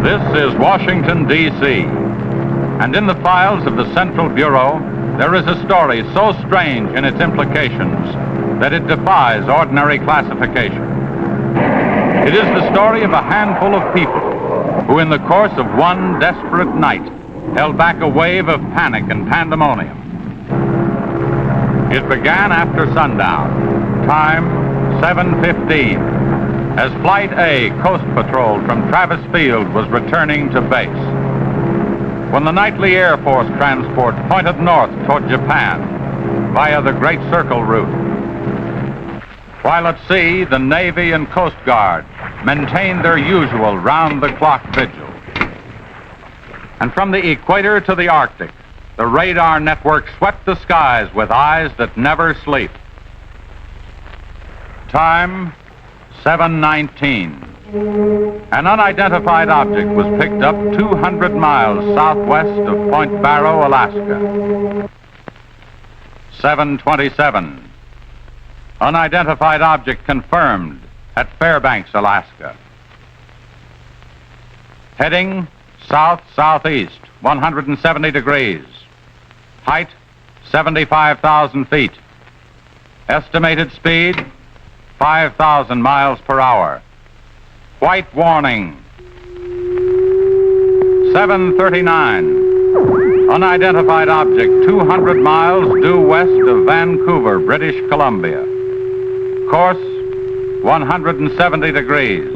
This is Washington, D.C., and in the files of the Central Bureau, there is a story so strange in its implications that it defies ordinary classification. It is the story of a handful of people who, in the course of one desperate night, held back a wave of panic and pandemonium. It began after sundown, time 7:15. As Flight A Coast Patrol from Travis Field was returning to base. When the nightly Air Force transport pointed north toward Japan via the Great Circle route. While at sea, the Navy and Coast Guard maintained their usual round-the-clock vigil. And from the equator to the Arctic, the radar network swept the skies with eyes that never sleep. Time 7:19. An unidentified object was picked up 200 miles southwest of Point Barrow, Alaska. 7:27. Unidentified object confirmed at Fairbanks, Alaska. Heading south-southeast, 170 degrees. Height, 75,000 feet. Estimated speed, 5,000 miles per hour. White warning. 7:39. Unidentified object 200 miles due west of Vancouver, British Columbia. Course 170 degrees.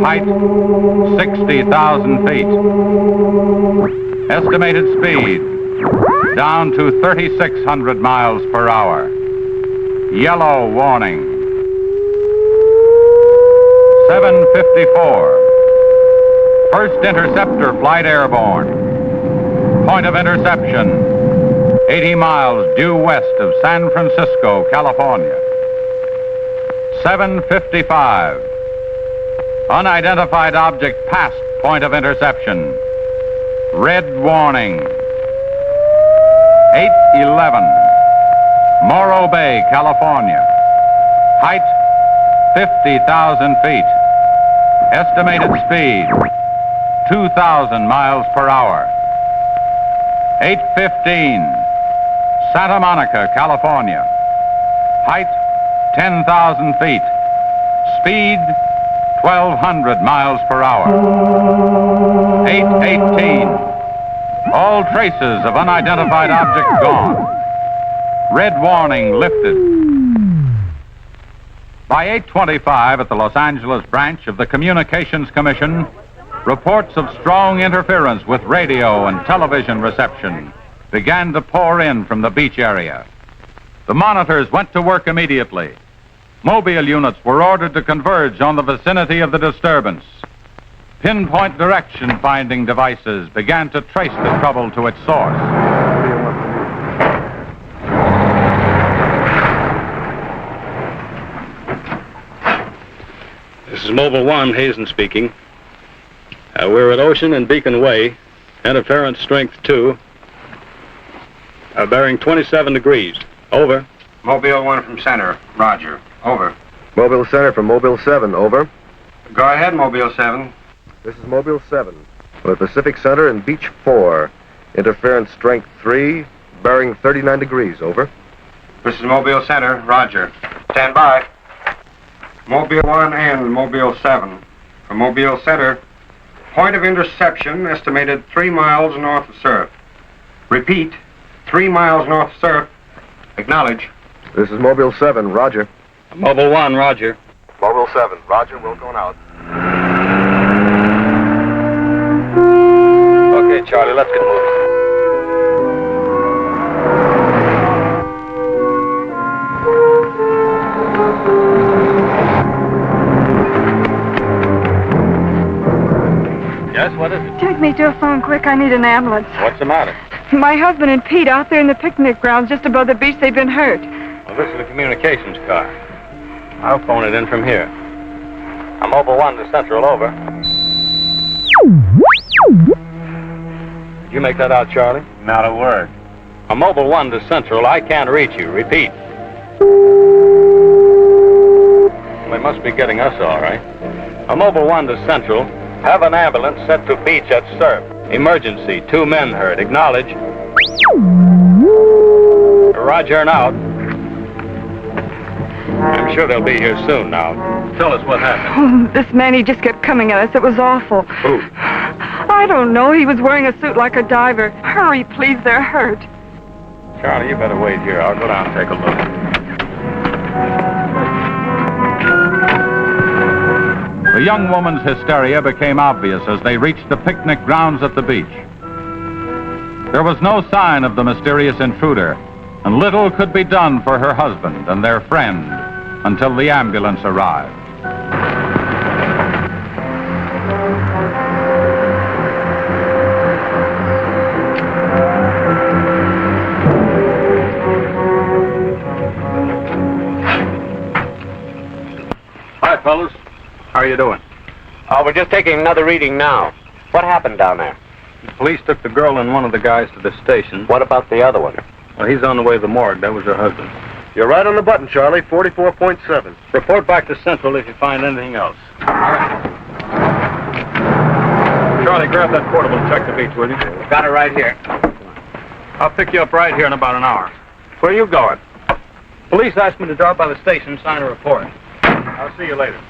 Height 60,000 feet. Estimated speed down to 3,600 miles per hour. Yellow warning. 7:54. First interceptor flight airborne. Point of interception, 80 miles due west of San Francisco, California. 7:55. Unidentified object past point of interception. Red warning. 8:11. Morro Bay, California. Height 50,000 feet. Estimated speed, 2,000 miles per hour. 8:15. Santa Monica, California. Height, 10,000 feet. Speed, 1,200 miles per hour. 8:18. All traces of unidentified object gone. Red warning lifted. By 8:25 at the Los Angeles branch of the Communications Commission, reports of strong interference with radio and television reception began to pour in from the beach area. The monitors went to work immediately. Mobile units were ordered to converge on the vicinity of the disturbance. Pinpoint direction finding devices began to trace the trouble to its source. This is Mobile 1, Hazen speaking. We're at Ocean and Beacon Way, interference strength 2, bearing 27 degrees. Over. Mobile 1 from center, roger. Over. Mobile Center from Mobile 7, over. Go ahead, Mobile 7. This is Mobile 7, from the Pacific Center and Beach 4, interference strength 3, bearing 39 degrees, over. This is Mobile Center, roger. Stand by. Mobile 1 and Mobile 7. From Mobile Center, point of interception estimated 3 miles north of surf. Repeat, 3 miles north of surf. Acknowledge. This is Mobile 7, roger. Mobile 1, roger. Mobile 7, roger, we're going out. Okay, Charlie, let's get moving. Yes, what is it? Take me to a phone quick. I need an ambulance. What's the matter? My husband and Pete out there in the picnic grounds just above the beach. They've been hurt. Well, this is the communications car. I'll phone it in from here. I'm Mobile 1 to Central, over. Did you make that out, Charlie? Not a word. I'm Mobile 1 to Central. I can't reach you. Repeat. They must be getting us all right. I'm Mobile 1 to Central. Have an ambulance sent to beach at Surf. Emergency. 2 men hurt. Acknowledge. Roger and out. I'm sure they'll be here soon now. Tell us what happened. Oh, this man, he just kept coming at us. It was awful. Who? I don't know. He was wearing a suit like a diver. Hurry, please. They're hurt. Charlie, you better wait here. I'll go down and take a look. The young woman's hysteria became obvious as they reached the picnic grounds at the beach. There was no sign of the mysterious intruder, and little could be done for her husband and their friend until the ambulance arrived. Hi, fellas. How are you doing? We're just taking another reading now. What happened down there? The police took the girl and one of the guys to the station. What about the other one? Well, he's on the way to the morgue. That was her husband. You're right on the button, Charlie. 44.7. Report back to Central if you find anything else. All right. Charlie, grab that portable and check the beach, will you? Got it right here. I'll pick you up right here in about an hour. Where are you going? Police asked me to drop by the station and sign a report. I'll see you later.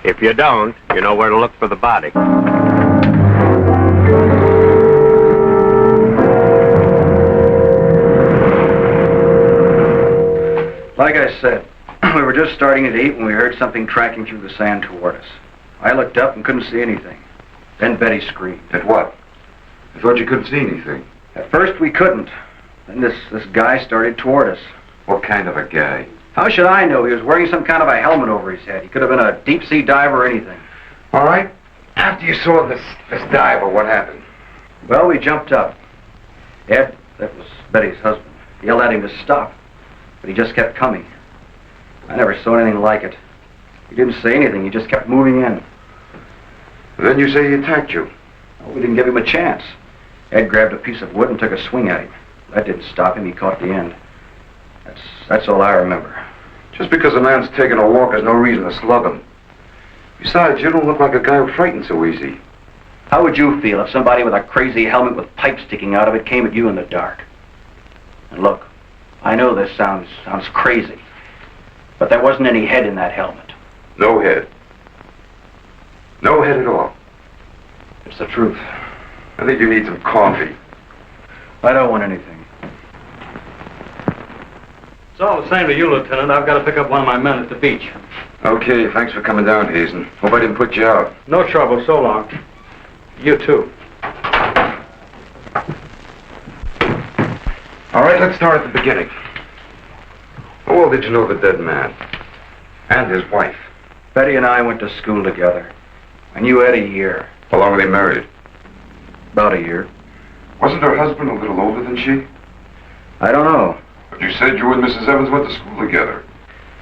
If you don't, you know where to look for the body. Like I said, we were just starting to eat when we heard something tracking through the sand toward us. I looked up and couldn't see anything. Then Betty screamed. At what? I thought you couldn't see anything. At first we couldn't. Then this guy started toward us. What kind of a guy? How should I know? He was wearing some kind of a helmet over his head. He could have been a deep-sea diver or anything. All right. After you saw this diver, what happened? Well, we jumped up. Ed, that was Betty's husband, yelled at him to stop. But he just kept coming. I never saw anything like it. He didn't say anything. He just kept moving in. Then you say he attacked you. Well, we didn't give him a chance. Ed grabbed a piece of wood and took a swing at him. That didn't stop him. He caught the end. That's all I remember. Just because a man's taking a walk is no reason to slug him. Besides, you don't look like a guy who frightens so easy. How would you feel if somebody with a crazy helmet with pipes sticking out of it came at you in the dark? And look, I know this sounds crazy, but there wasn't any head in that helmet. No head. No head at all. It's the truth. I think you need some coffee. I don't want anything. It's all the same to you, Lieutenant. I've got to pick up one of my men at the beach. Okay, thanks for coming down, Hazen. Hope I didn't put you out. No trouble. So long. You too. All right, let's start at the beginning. How well did you know the dead man? And his wife? Betty and I went to school together. I knew Ed a year. How long were they married? About a year. Wasn't her husband a little older than she? I don't know. But you said you and Mrs. Evans went to school together.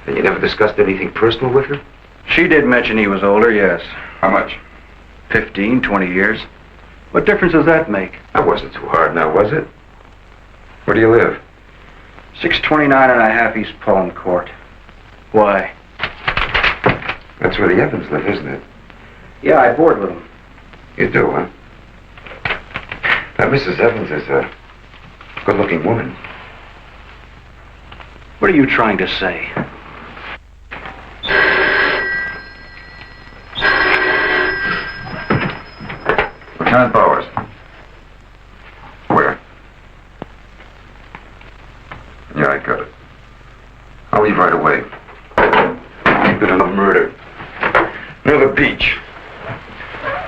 And you never discussed anything personal with her? She did mention he was older, yes. How much? 15, 20 years. What difference does that make? That wasn't too hard now, was it? Where do you live? 629 and a half East Palm Court. Why? That's where the Evans live, isn't it? Yeah, I board with them. You do, huh? Now, Mrs. Evans is a good-looking woman. What are you trying to say? Lieutenant Bowers. Where? Yeah, I got it. I'll leave right away. Keep it on a murder. Near the beach.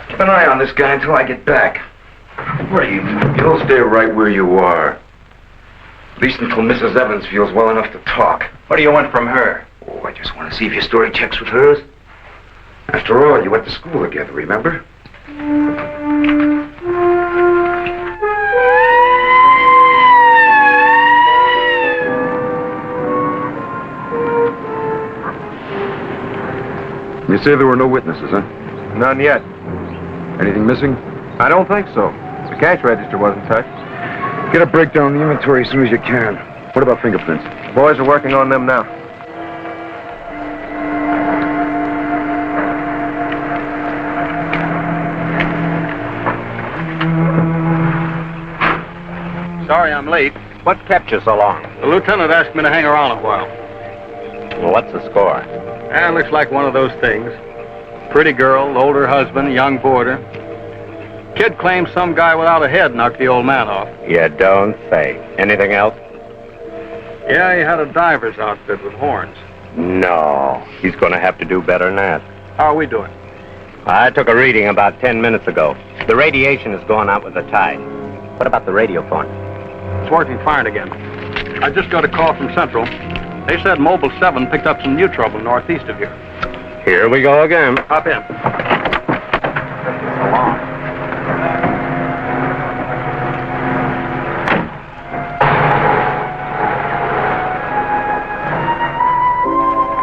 Keep an eye on this guy until I get back. Where are you? You'll stay right where you are. At least until Mrs. Evans feels well enough to talk. What do you want from her? Oh, I just want to see if your story checks with hers. After all, you went to school together, remember? You say there were no witnesses, huh? None yet. Anything missing? I don't think so. The cash register wasn't touched. Get a breakdown of the inventory as soon as you can. What about fingerprints? The boys are working on them now. I'm late. What kept you so long? The lieutenant asked me to hang around a while. Well, what's the score? Looks like one of those things. Pretty girl, older husband, young boarder. Kid claims some guy without a head knocked the old man off. You don't say. Anything else? Yeah, he had a diver's outfit with horns. No. He's going to have to do better than that. How are we doing? I took a reading about 10 minutes ago. The radiation is going out with the tide. What about the radio phone? It's working fine again. I just got a call from Central. They said Mobile 7 picked up some new trouble northeast of here. Here we go again. Hop in. So long.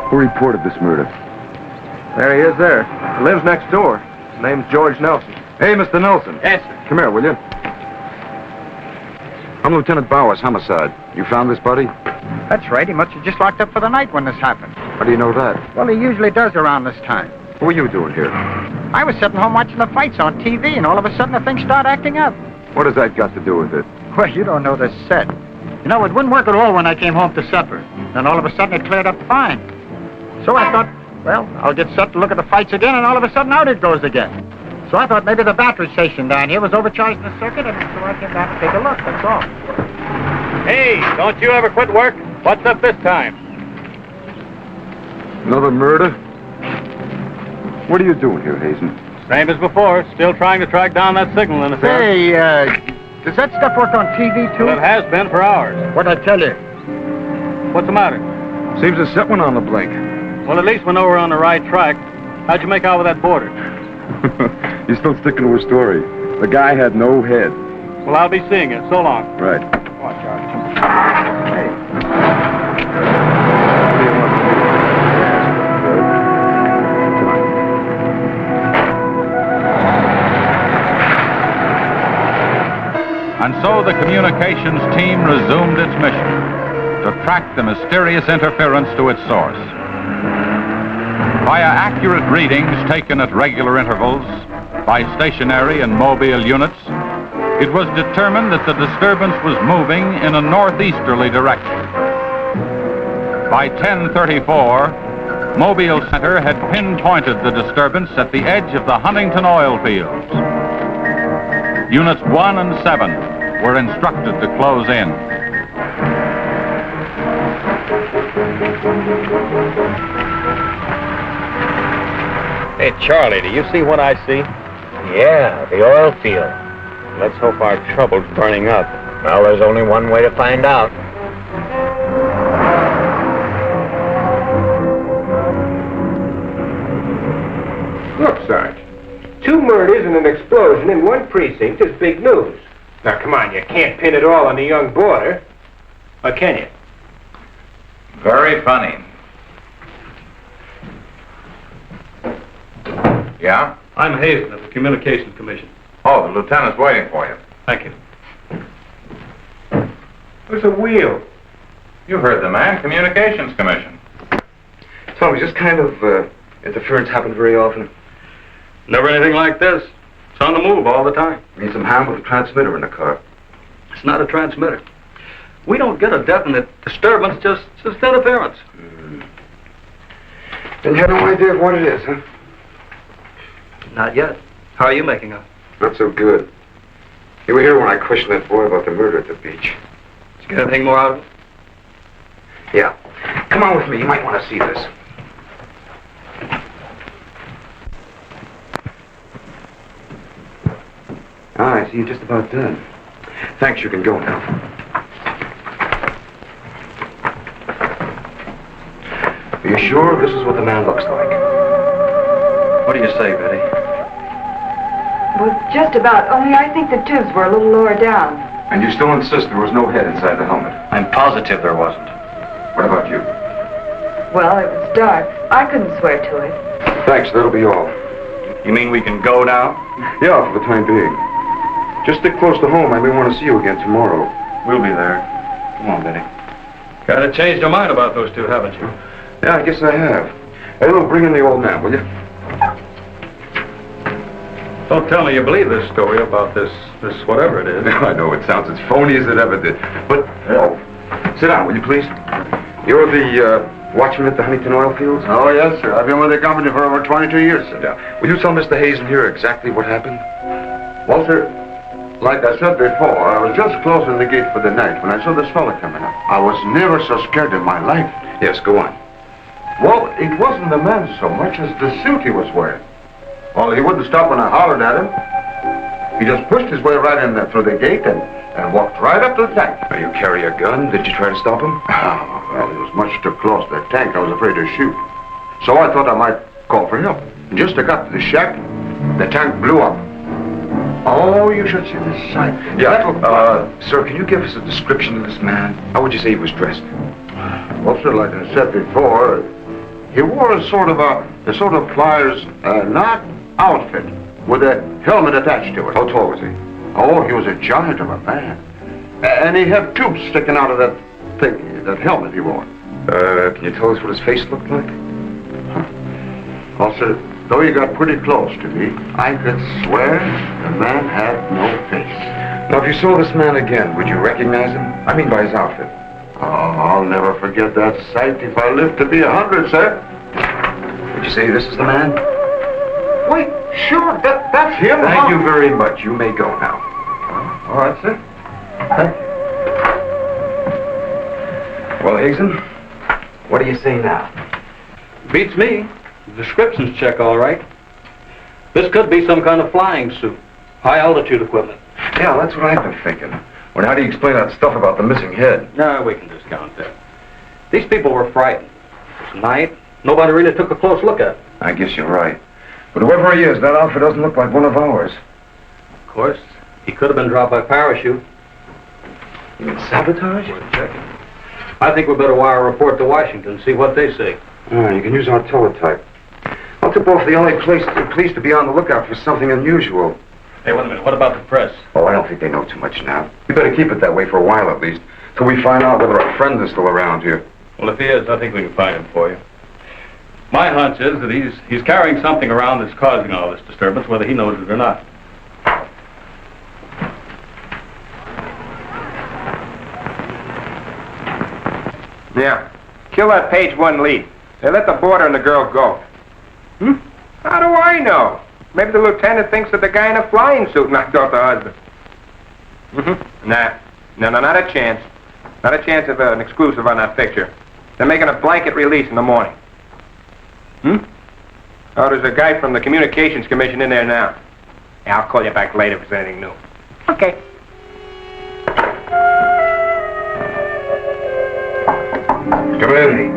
Who reported this murder? There he is there. He lives next door. His name's George Nelson. Hey, Mr. Nelson. Yes, sir. Come here, will you? I'm Lieutenant Bowers, homicide. You found this buddy? That's right. He must have just locked up for the night when this happened. How do you know that? Well, he usually does around this time. What were you doing here? I was sitting home watching the fights on TV, and all of a sudden the thing started acting up. What has that got to do with it? Well, you don't know the set. You know, it wouldn't work at all when I came home to supper. Then all of a sudden it cleared up fine. So I thought, well, I'll get set to look at the fights again, and all of a sudden out it goes again. So I thought maybe the battery station down here was overcharging the circuit, and so I came down to take a look, that's all. Hey, don't you ever quit work? What's up this time? Another murder? What are you doing here, Hazen? Same as before. Still trying to track down that signal interference. Hey, does that stuff work on TV, too? Well, it has been for hours. What'd I tell you? What's the matter? Seems to set one on the blink. Well, at least we know we're on the right track. How'd you make out with that boarder? He's still sticking to his story. The guy had no head. Well, I'll be seeing you. So long. Right. Come on, Charlie. Hey. And so the communications team resumed its mission to track the mysterious interference to its source. Via accurate readings taken at regular intervals by stationary and mobile units, it was determined that the disturbance was moving in a northeasterly direction. By 10:34, Mobile Center had pinpointed the disturbance at the edge of the Huntington oil fields. Units 1 and 7 were instructed to close in. Hey, Charlie, do you see what I see? Yeah, the oil field. Let's hope our trouble's burning up. Well, there's only one way to find out. Look, Sarge. 2 murders and an explosion in one precinct is big news. Now, come on, you can't pin it all on the young boarder. Or can you? Very funny. Yeah? I'm Hazen of the Communications Commission. Oh, the lieutenant's waiting for you. Thank you. What's a wheel? You heard the man, Communications Commission. Tell me, this kind of interference happen very often? Never anything like this. It's on the move all the time. Need some hand with a transmitter in the car. It's not a transmitter. We don't get a definite disturbance, just interference. Then you have no idea of what it is, huh? Not yet. How are you making out? Not so good. You were here when I questioned that boy about the murder at the beach. Did you get anything more out of it? Yeah. Come on with me. You might want to see this. I see you're just about done. Thanks, you can go now. Are you sure this is what the man looks like? What do you say, Betty? Well, just about, only I think the tubes were a little lower down. And you still insist there was no head inside the helmet? I'm positive there wasn't. What about you? Well, it was dark. I couldn't swear to it. Thanks, that'll be all. You mean we can go now? Yeah, for the time being. Just stick close to home. I may want to see you again tomorrow. We'll be there. Come on, Betty. Kind of changed your mind about those two, haven't you? Yeah, I guess I have. Hey, look, bring in the old man, will you? Don't tell me you believe this story about this whatever it is. I know it sounds as phony as it ever did. But, sit down, will you please? You're the watchman at the Huntington oil fields? Oh, yes, sir. I've been with the company for over 22 years, sir. Yeah. Will you tell Mr. Hazen here exactly what happened? Well, sir, like I said before, I was just closing the gate for the night when I saw this fella coming up. I was never so scared in my life. Yes, go on. Well, it wasn't the man so much as the suit he was wearing. Well, he wouldn't stop when I hollered at him. He just pushed his way right in there through the gate and walked right up to the tank. Now, you carry a gun? Did you try to stop him? Oh, well, he was much too close to the tank. I was afraid to shoot. So I thought I might call for help. And just as I got to the shack, the tank blew up. Oh, you should see the sight. Yeah, sir, can you give us a description of this man? How would you say he was dressed? Well, sir, like I said before, he wore a sort of pliers, not outfit, with a helmet attached to it. How tall was he? Oh, he was a giant of a man. And he had tubes sticking out of that thing, that helmet he wore. Can you tell us what his face looked like? Well, sir, though he got pretty close to me, I could swear the man had no face. Now, if you saw this man again, would you recognize him? I mean by his outfit. Oh, I'll never forget that sight if I live to be 100, sir. Would you say this is the man? Wait, sure, that's him. Thank you very much. You may go now. All right, sir. Thank you. Well, Hazen, what do you say now? Beats me. The descriptions check all right. This could be some kind of flying suit. High altitude equipment. Yeah, that's what I've been thinking. Well, how do you explain that stuff about the missing head? No, we can discount that. These people were frightened. It was night. Nobody really took a close look at it. I guess you're right. But whoever he is, that outfit doesn't look like one of ours. Of course, he could have been dropped by parachute. You mean sabotage? Worth checking. I think we better wire a report to Washington and see what they say. You can use our teletype. I'll tip off the LA police to be on the lookout for something unusual. Hey, wait a minute. What about the press? Oh, I don't think they know too much now. We better keep it that way for a while at least, till we find out whether our friend is still around here. Well, if he is, I think we can find him for you. My hunch is that he's carrying something around that's causing all this disturbance, whether he knows it or not. Yeah. Kill that page one lead. They let the boarder and the girl go. How do I know? Maybe the lieutenant thinks that the guy in a flying suit knocked off the husband. Nah. No, not a chance. Not a chance of an exclusive on that picture. They're making a blanket release in the morning. Oh, there's a guy from the Communications Commission in there now. Yeah, I'll call you back later if there's anything new. Okay. Come in.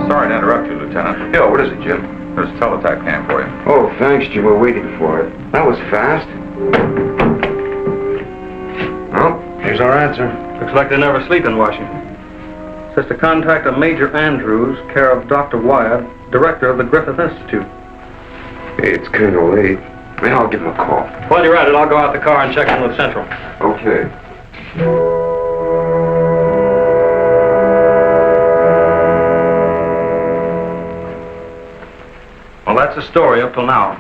Sorry to interrupt you, Lieutenant. Yeah, what is it, Jim? There's a teletype cam for you. Oh, thanks, Jim. We're waiting for it. That was fast. Well, here's our answer. Looks like they never sleep in Washington. Says to contact a Major Andrews, care of Dr. Wyatt, director of the Griffith Institute. Hey, it's kind of late. Maybe I'll give him a call. While you're at it, I'll go out the car and check in with Central. Okay. Well, that's the story up till now.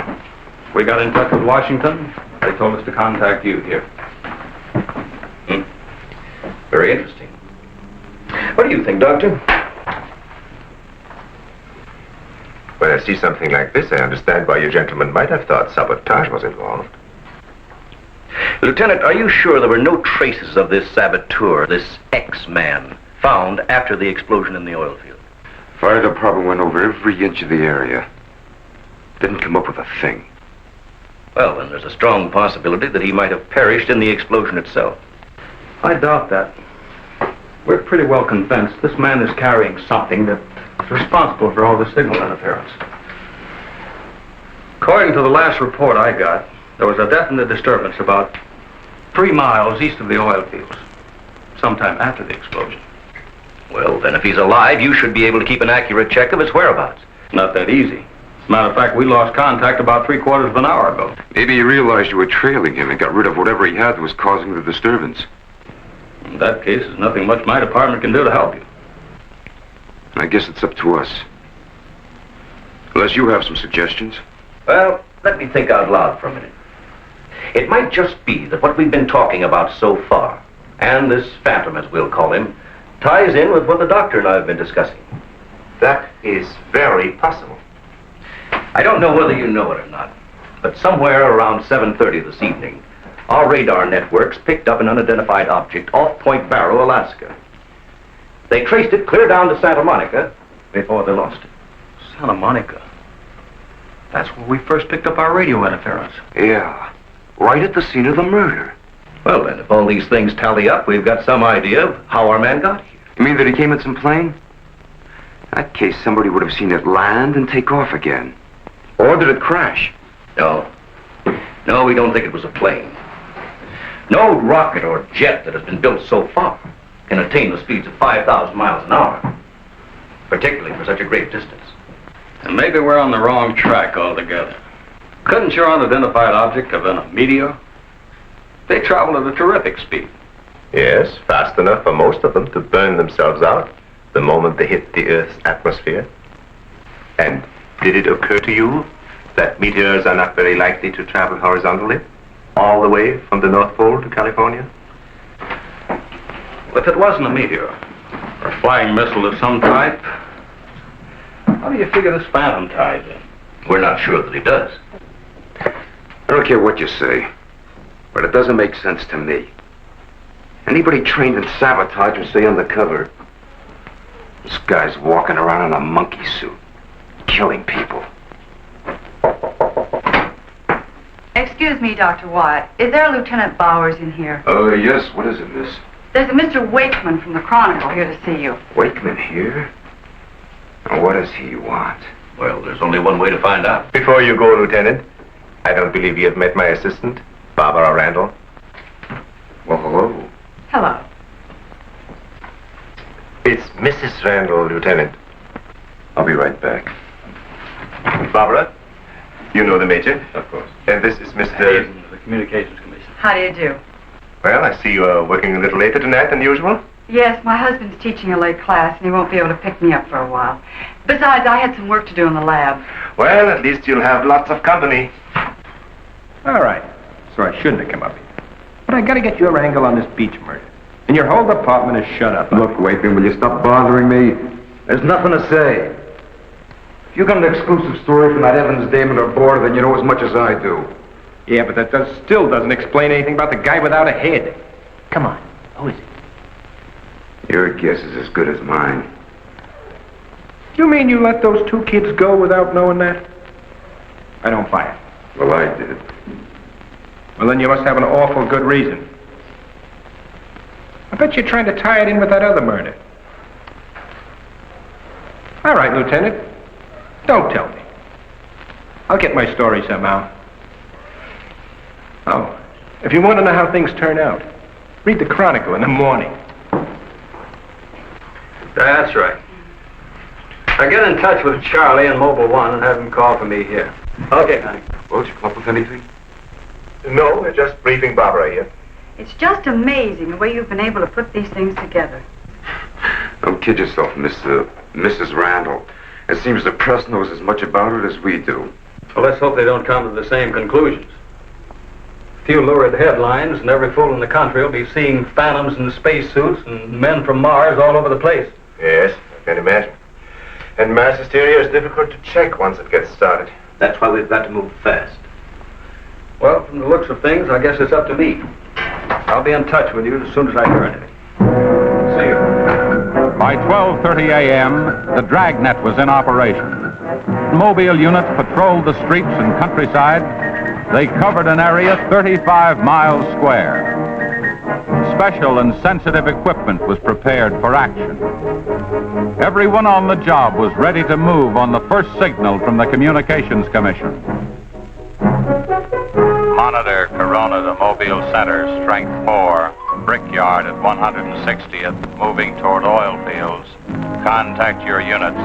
We got in touch with Washington. They told us to contact you here. Very interesting. What do you think, Doctor? When I see something like this, I understand why you gentlemen might have thought sabotage was involved. Lieutenant, are you sure there were no traces of this saboteur, this X-man, found after the explosion in the oil field? Fire department went over every inch of the area. Didn't come up with a thing. Well, then there's a strong possibility that he might have perished in the explosion itself. I doubt that. We're pretty well convinced this man is carrying something that's responsible for all the signal interference. According to the last report I got, there was a definite disturbance about 3 miles east of the oil fields, sometime after the explosion. Well, then if he's alive, you should be able to keep an accurate check of his whereabouts. Not that easy. As a matter of fact, we lost contact about 3/4 of an hour ago. Maybe you realized you were trailing him and got rid of whatever he had that was causing the disturbance. In that case, there's nothing much my department can do to help you. I guess it's up to us. Unless you have some suggestions. Well, let me think out loud for a minute. It might just be that what we've been talking about so far, and this phantom, as we'll call him, ties in with what the doctor and I have been discussing. That is very possible. I don't know whether you know it or not, but somewhere around 7:30 this evening, our radar networks picked up an unidentified object off Point Barrow, Alaska. They traced it clear down to Santa Monica before they lost it. Santa Monica. That's where we first picked up our radio interference. Yeah, right at the scene of the murder. Well, then, if all these things tally up, we've got some idea of how our man got here. You mean that he came in some plane? In that case, somebody would have seen it land and take off again. Or did it crash? No. No, we don't think it was a plane. No rocket or jet that has been built so far can attain the speeds of 5,000 miles an hour, particularly for such a great distance. And maybe we're on the wrong track altogether. Couldn't your unidentified object have been a meteor? They travel at a terrific speed. Yes, fast enough for most of them to burn themselves out the moment they hit the Earth's atmosphere. And did it occur to you that meteors are not very likely to travel horizontally, all the way from the North Pole to California? If it wasn't a meteor, or a flying missile of some type, how do you figure this phantom ties in? We're not sure that he does. I don't care what you say, but it doesn't make sense to me. Anybody trained in sabotage would stay undercover. This guy's walking around in a monkey suit, killing people. Excuse me, Dr. Wyatt. Is there a Lieutenant Bowers in here? Oh, yes. What is it, miss? There's a Mr. Wakeman from the Chronicle here to see you. Wakeman here? Now, what does he want? Well, there's only one way to find out. Before you go, Lieutenant, I don't believe you have met my assistant, Barbara Randall. Well, hello. Hello. It's Mrs. Randall, Lieutenant. I'll be right back. Barbara, you know the Major. Of course. And this is Mr. The Communications Commission. How do you do? Well, I see you are working a little later tonight than usual. Yes, my husband's teaching a late class, and he won't be able to pick me up for a while. Besides, I had some work to do in the lab. Well, at least you'll have lots of company. All right. So I shouldn't have come up here. But I gotta get your angle on this beach murder. And your whole department is shut up. Look, Wakeman, will you stop bothering me? There's nothing to say. If you got an exclusive story from that Evans Damon or Board, then you know as much as I do. Yeah, but that still doesn't explain anything about the guy without a head. Come on. Who is it? Your guess is as good as mine. You mean you let those two kids go without knowing that? I don't buy it. Well, I did. Well, then you must have an awful good reason. I bet you're trying to tie it in with that other murder. All right, Lieutenant. Don't tell me. I'll get my story somehow. Oh, if you want to know how things turn out, read the Chronicle in the morning. That's right. Now get in touch with Charlie in Mobile 1 and have him call for me here. Okay, honey. Won't you come up with anything? No, we're just briefing Barbara here. It's just amazing the way you've been able to put these things together. Don't kid yourself, Mrs. Randall. It seems the press knows as much about it as we do. Well, let's hope they don't come to the same conclusions. A few lurid headlines, and every fool in the country will be seeing phantoms in spacesuits and men from Mars all over the place. Yes, I can imagine. And mass hysteria is difficult to check once it gets started. That's why we've got to move fast. Well, from the looks of things, I guess it's up to me. I'll be in touch with you as soon as I hear anything. See you. By 12:30 a.m., the dragnet was in operation. Mobile units patrolled the streets and countryside. They covered an area 35 miles square. Special and sensitive equipment was prepared for action. Everyone on the job was ready to move on the first signal from the Communications Commission. Monitor Corona to Mobile Center, strength 4, Brickyard at 160th, moving toward oil fields. Contact your units.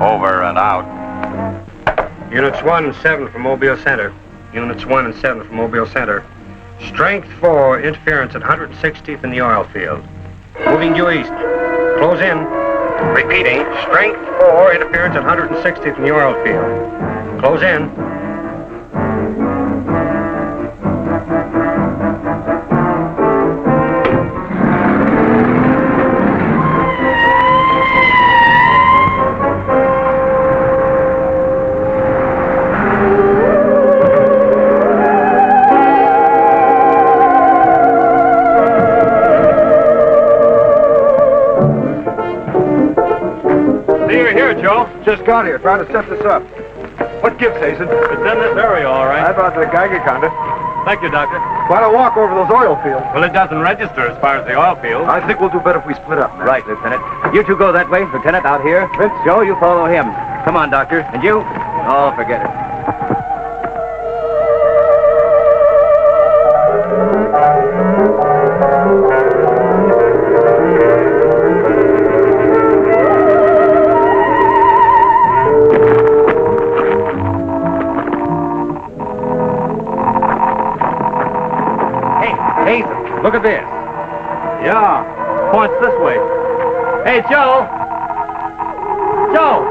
Over and out. Units 1 and 7 from Mobile Center. Units 1 and 7 from Mobile Center. Strength 4, interference at 160th in the oil field. Moving due east. Close in. Repeating, strength 4, interference at 160th in the oil field. Close in. Just got here, trying to set this up. What gives, Hazen? It's in this area, all right. I brought the Geiger counter. Thank you, Doctor. Why don't walk over those oil fields? Well, it doesn't register as far as the oil field. I think we'll do better if we split up, man. Right, Lieutenant. You two go that way. Lieutenant, out here. Vince? Joe, you follow him. Come on, Doctor. And you? Oh, forget it. Look at this. Yeah, points this way. Hey, Joe! Joe!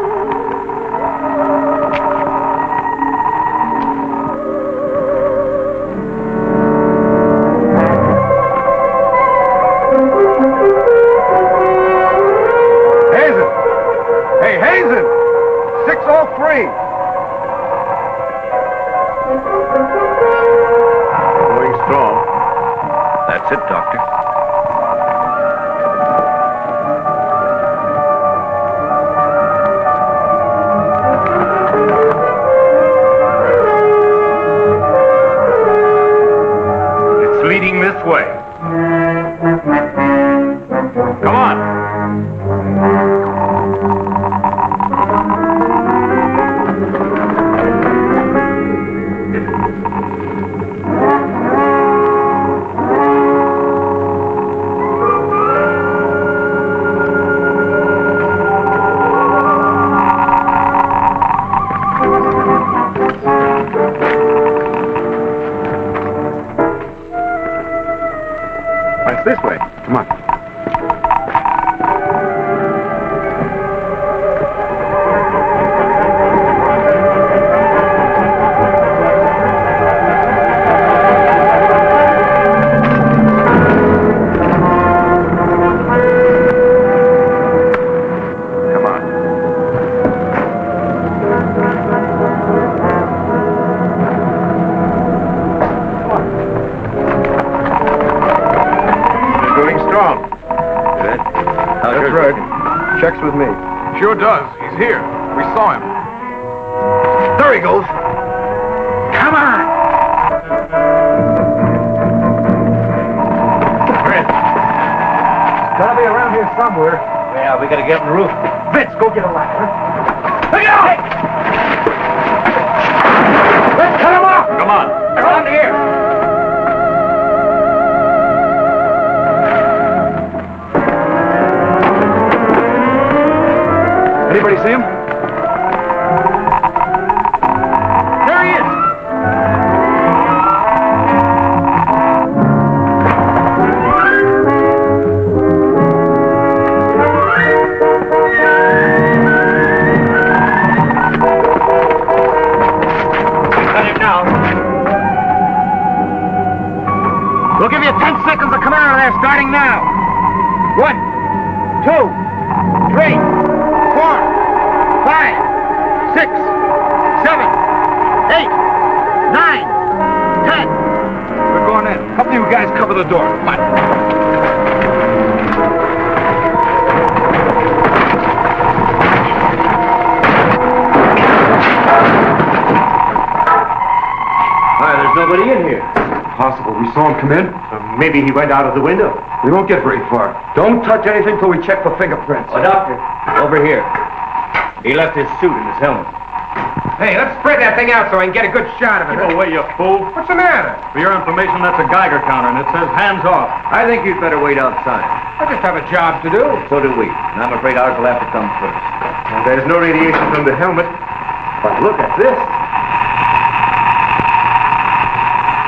Hazen! Hey, Hazen! 603! Going strong. That's it, Doctor. It's leading this way. Come on. This way. Come on. Come on. Going strong. Good. That's right. Checks with me. Sure does. He's here. We saw him. There he goes. Come on! Fred. Gotta be around here somewhere. Yeah, we gotta get on the roof. Vince, go get a ladder. Look out! Let's cut him off! Come on. Around here. Anybody see him? There he is. Got him now. We'll give you 10 seconds to come out of there, starting now. 1, 2, 3, 4, 5, 6, 7, 8, 9, 10. We're going in. Help you guys cover the door. Come on. Why, there's nobody in here. Possible. We saw him come in. Maybe he went out of the window. We won't get very far. Don't touch anything till we check for fingerprints. Oh, Doctor, over here. He left his suit and his helmet. Hey, let's spread that thing out so I can get a good shot of it. Keep away, you fool. What's the matter? For your information, that's a Geiger counter, and it says hands off. I think you'd better wait outside. I just have a job to do. So do we. And I'm afraid ours will have to come first. There's no radiation from the helmet. But look at this.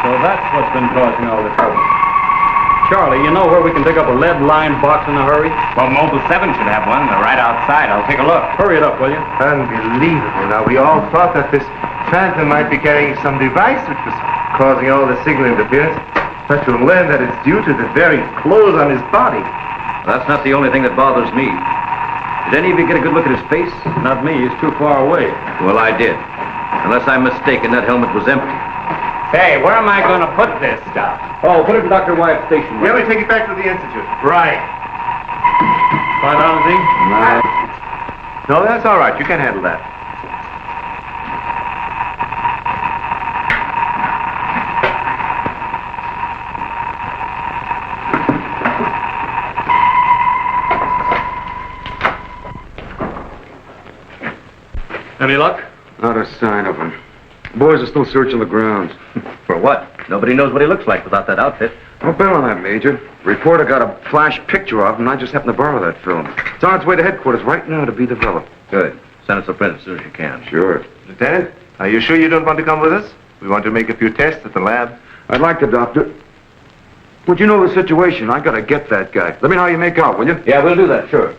So that's what's been causing all the trouble. Charlie, you know where we can pick up a lead-lined box in a hurry? Well, Mobile 7 should have one. They're right outside. I'll take a look. Hurry it up, will you? Unbelievable. Now, we all thought that this phantom might be carrying some device which was causing all the signal interference. But to learn that it's due to the very clothes on his body. That's not the only thing that bothers me. Did any of you get a good look at his face? Not me. He's too far away. Well, I did. Unless I'm mistaken, that helmet was empty. Hey, where am I going to put this stuff? Oh, put it in Dr. Wyatt's station. Yeah, we take it back to the Institute. Right. $5, Z? No, that's all right. You can handle that. Any luck? Not a sign of him. Boys are still searching the grounds. For what? Nobody knows what he looks like without that outfit. Don't bet on that, Major. Reporter got a flash picture of him, and I just happened to borrow that film. It's on its way to headquarters right now to be developed. Good. Send us a print as soon as you can. Sure. Lieutenant, are you sure you don't want to come with us? We want to make a few tests at the lab. I'd like to, Doctor. But you know the situation. I gotta get that guy. Let me know how you make out, will you? Yeah, we'll do that, sure.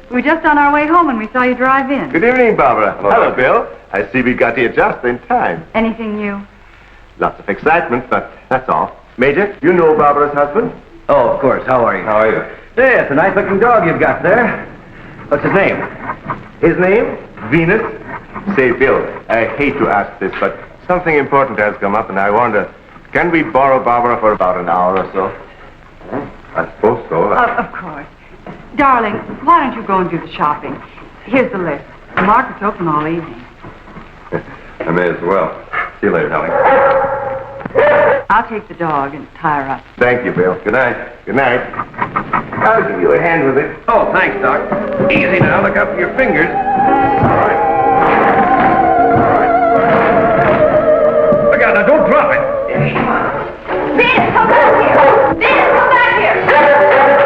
We were just on our way home when we saw you drive in. Good evening, Barbara. Hello, Bill. I see we got here just in time. Anything new? Lots of excitement, but that's all. Major, you know Barbara's husband? Oh, of course. How are you? How are you? Yeah, it's a nice-looking dog you've got there. What's his name? His name? Venus. Say, Bill, I hate to ask this, but something important has come up, and I wonder, can we borrow Barbara for about an hour or so? I suppose so. Of course. Darling, why don't you go and do the shopping? Here's the list. The market's open all evening. I may as well. See you later, darling. I'll take the dog and tie her up. Thank you, Bill. Good night. Good night. I'll give you a hand with it. Oh, thanks, Doc. Easy now. Look out for your fingers. All right. Look out now. Don't drop it. Venus, come back here! Venus, come back here!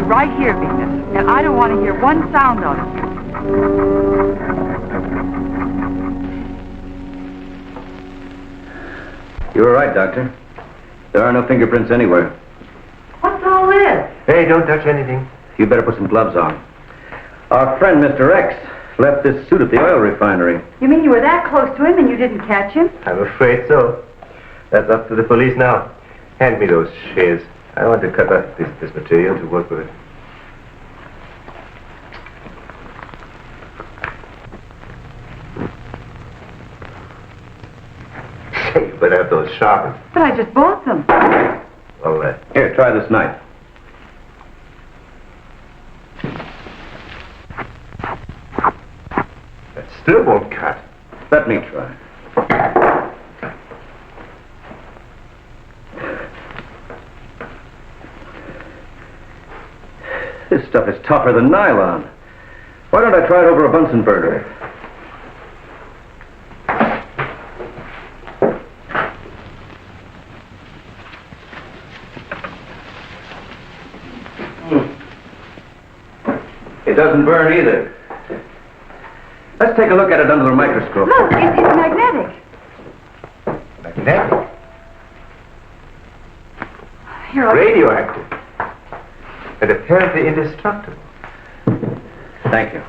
Right here, Venus, and I don't want to hear one sound out of you. You were right, Doctor. There are no fingerprints anywhere. What's all this? Hey, don't touch anything. You better put some gloves on. Our friend, Mr. X, left this suit at the oil refinery. You mean you were that close to him and you didn't catch him? I'm afraid so. That's up to the police now. Hand me those shears. I want to cut up this material to work with it. Say, you better have those sharpened. But I just bought them. Well, Here, try this knife. that still won't cut. Let me try. This stuff is tougher than nylon. Why don't I try it over a Bunsen burner? It doesn't burn either. Let's take a look at it under the microscope. Look, it's magnetic. Magnetic. Here, I'll... Radioactive. And apparently indestructible. Thank you.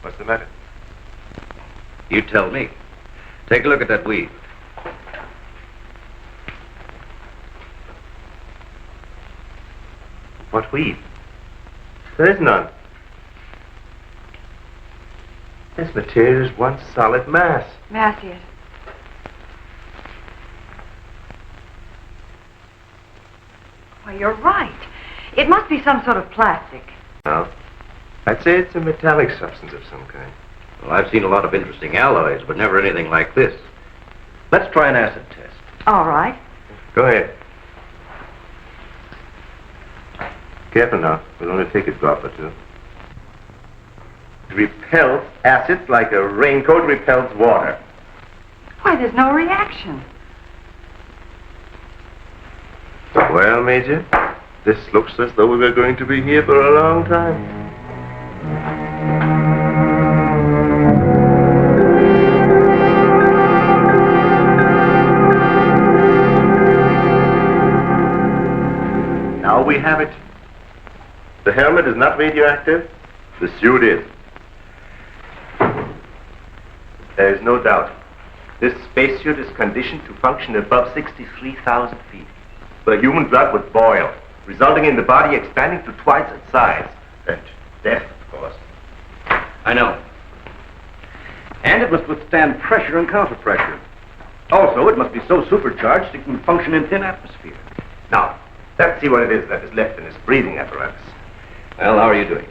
What's the matter? You tell me. Take a look at that weed. What weed? There is none. This material is one solid mass. May I see it? Why, you're right. It must be some sort of plastic. No. I'd say it's a metallic substance of some kind. Well, I've seen a lot of interesting alloys, but never anything like this. Let's try an acid test. All right. Go ahead. Careful now. We'll only take a drop or two. It repels acid like a raincoat repels water. Why, there's no reaction. Well, Major, this looks as though we were going to be here for a long time. Now we have it. The helmet is not radioactive. The suit is. There is no doubt. This spacesuit is conditioned to function above 63,000 feet. The human blood would boil, resulting in the body expanding to twice its size. And death, of course. I know. And it must withstand pressure and counterpressure. Also, it must be so supercharged it can function in thin atmosphere. Now, let's see what it is that is left in this breathing apparatus. Well, how are you doing?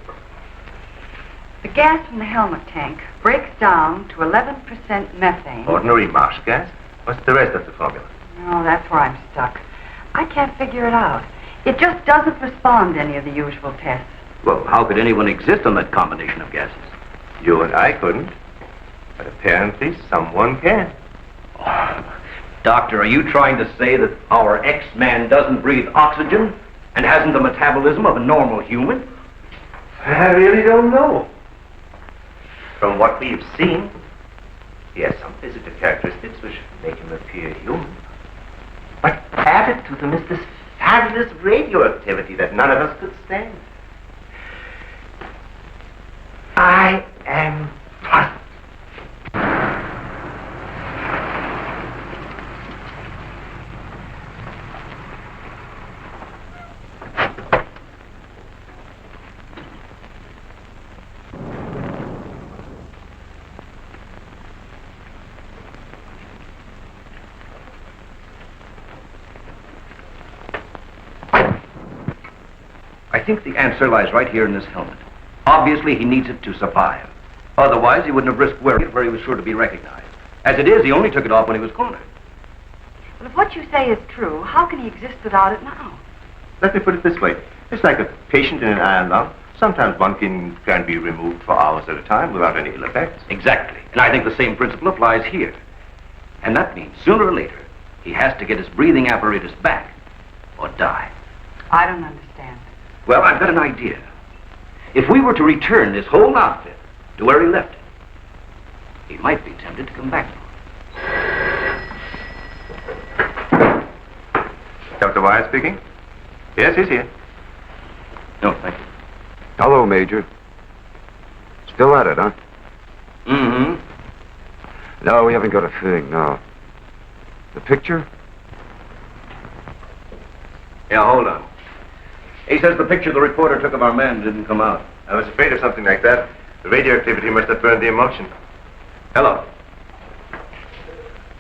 The gas from the helmet tank breaks down to 11% methane. Ordinary marsh gas? What's the rest of the formula? No, that's where I'm stuck. I can't figure it out. It just doesn't respond to any of the usual tests. Well, how could anyone exist on that combination of gases? You and I couldn't. But apparently someone can. Oh, Doctor, are you trying to say that our X-Man doesn't breathe oxygen and hasn't the metabolism of a normal human? I really don't know. From what we've seen, he has some physical characteristics which make him appear human. But added to them is this fabulous radioactivity that none of us could stand. I am puzzled. I think the answer lies right here in this helmet. Obviously, he needs it to survive. Otherwise, he wouldn't have risked wearing it where he was sure to be recognized. As it is, he only took it off when he was cornered. But if what you say is true, how can he exist without it now? Let me put it this way. It's like a patient in an iron lung. Sometimes one can be removed for hours at a time without any ill effects. Exactly. And I think the same principle applies here. And that means sooner or later, he has to get his breathing apparatus back or die. I don't understand. Well, I've got an idea. If we were to return this whole outfit to where he left it, he might be tempted to come back for it. Dr. Wyatt speaking? Yes, he's here. No, thank you. Hello, Major. Still at it, huh? Mm-hmm. No, we haven't got a thing, no. The picture? Yeah, hold on. He says the picture the reporter took of our man didn't come out. I was afraid of something like that. The radioactivity must have burned the emulsion. Hello.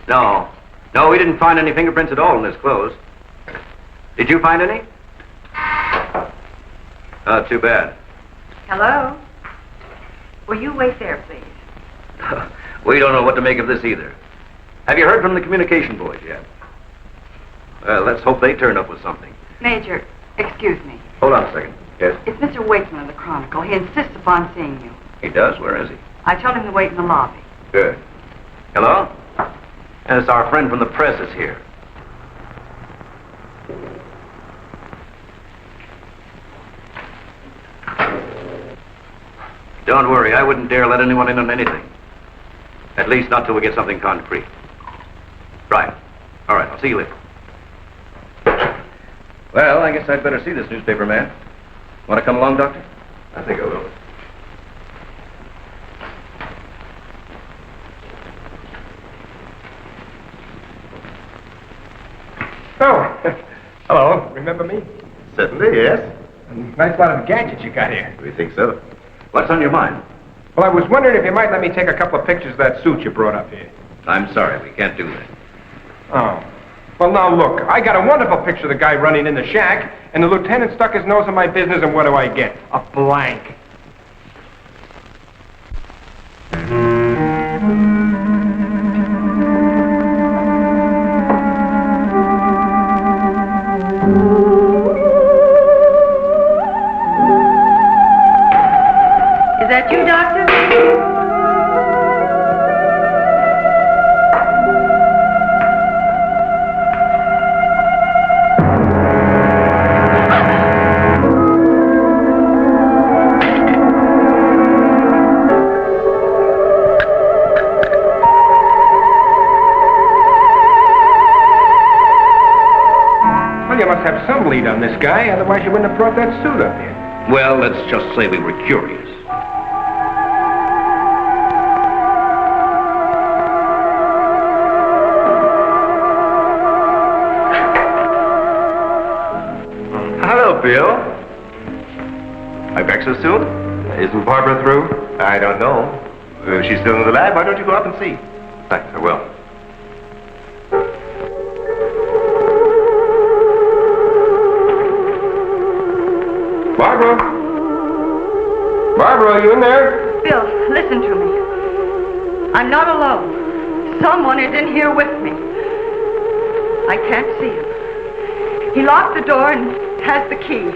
No. No, we didn't find any fingerprints at all in his clothes. Did you find any? Oh, too bad. Hello? Will you wait there, please? We don't know what to make of this either. Have you heard from the communication boys yet? Well, let's hope they turn up with something. Major, excuse me. Hold on a second. Yes? It's Mr. Wakeman of the Chronicle. He insists upon seeing you. He does? Where is he? I told him to wait in the lobby. Good. Hello? Yes, our friend from the press is here. Don't worry, I wouldn't dare let anyone in on anything. At least not till we get something concrete. Right. All right, I'll see you later. Well, I guess I'd better see this newspaper man. Want to come along, Doctor? I think I will. Oh, hello. Remember me? Certainly, yes. Nice lot of gadgets you got here. We think so. What's on your mind? Well, I was wondering if you might let me take a couple of pictures of that suit you brought up here. I'm sorry, we can't do that. Oh. Well, now look, I got a wonderful picture of the guy running in the shack, and the lieutenant stuck his nose in my business, and what do I get? A blank. Is that you, Doctor? Well, you must have some lead on this guy, otherwise you wouldn't have brought that suit up here. Well, let's just say we were curious. Hello, Bill. Are you back so soon? Isn't Barbara through? I don't know. If she's still in the lab, why don't you go up and see? Thanks, I will. Barbara? Barbara, are you in there? Bill, listen to me. I'm not alone. Someone is in here with me. I can't see him. He locked the door and has the key.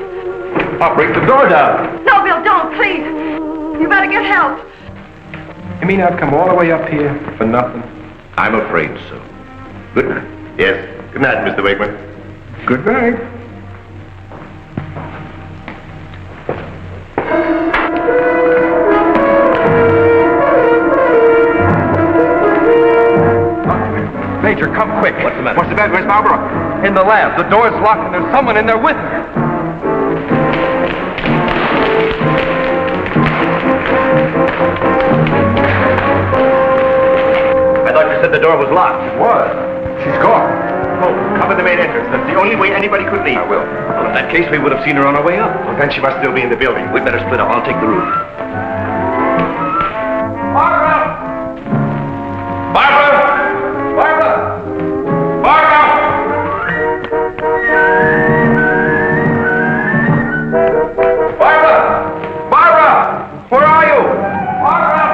I'll break the door down. No, Bill, don't, please. You better get help. You mean I've come all the way up here for nothing? I'm afraid so. Good night. Yes. Good night, Mr. Wakeman. Good night. Major, come quick. What's the matter? What's the matter? Where's Barbara? In the lab. The door's locked and there's someone in there with her. I thought you said the door was locked. It was. She's gone. Oh, cover the main entrance. That's the only way anybody could leave. I will. Well, in that case, we would have seen her on our way up. Well, then she must still be in the building. We'd better split up. I'll take the roof. Barbara! Barbara! Barbara! Barbara! Barbara! Barbara! Where are you? Barbara!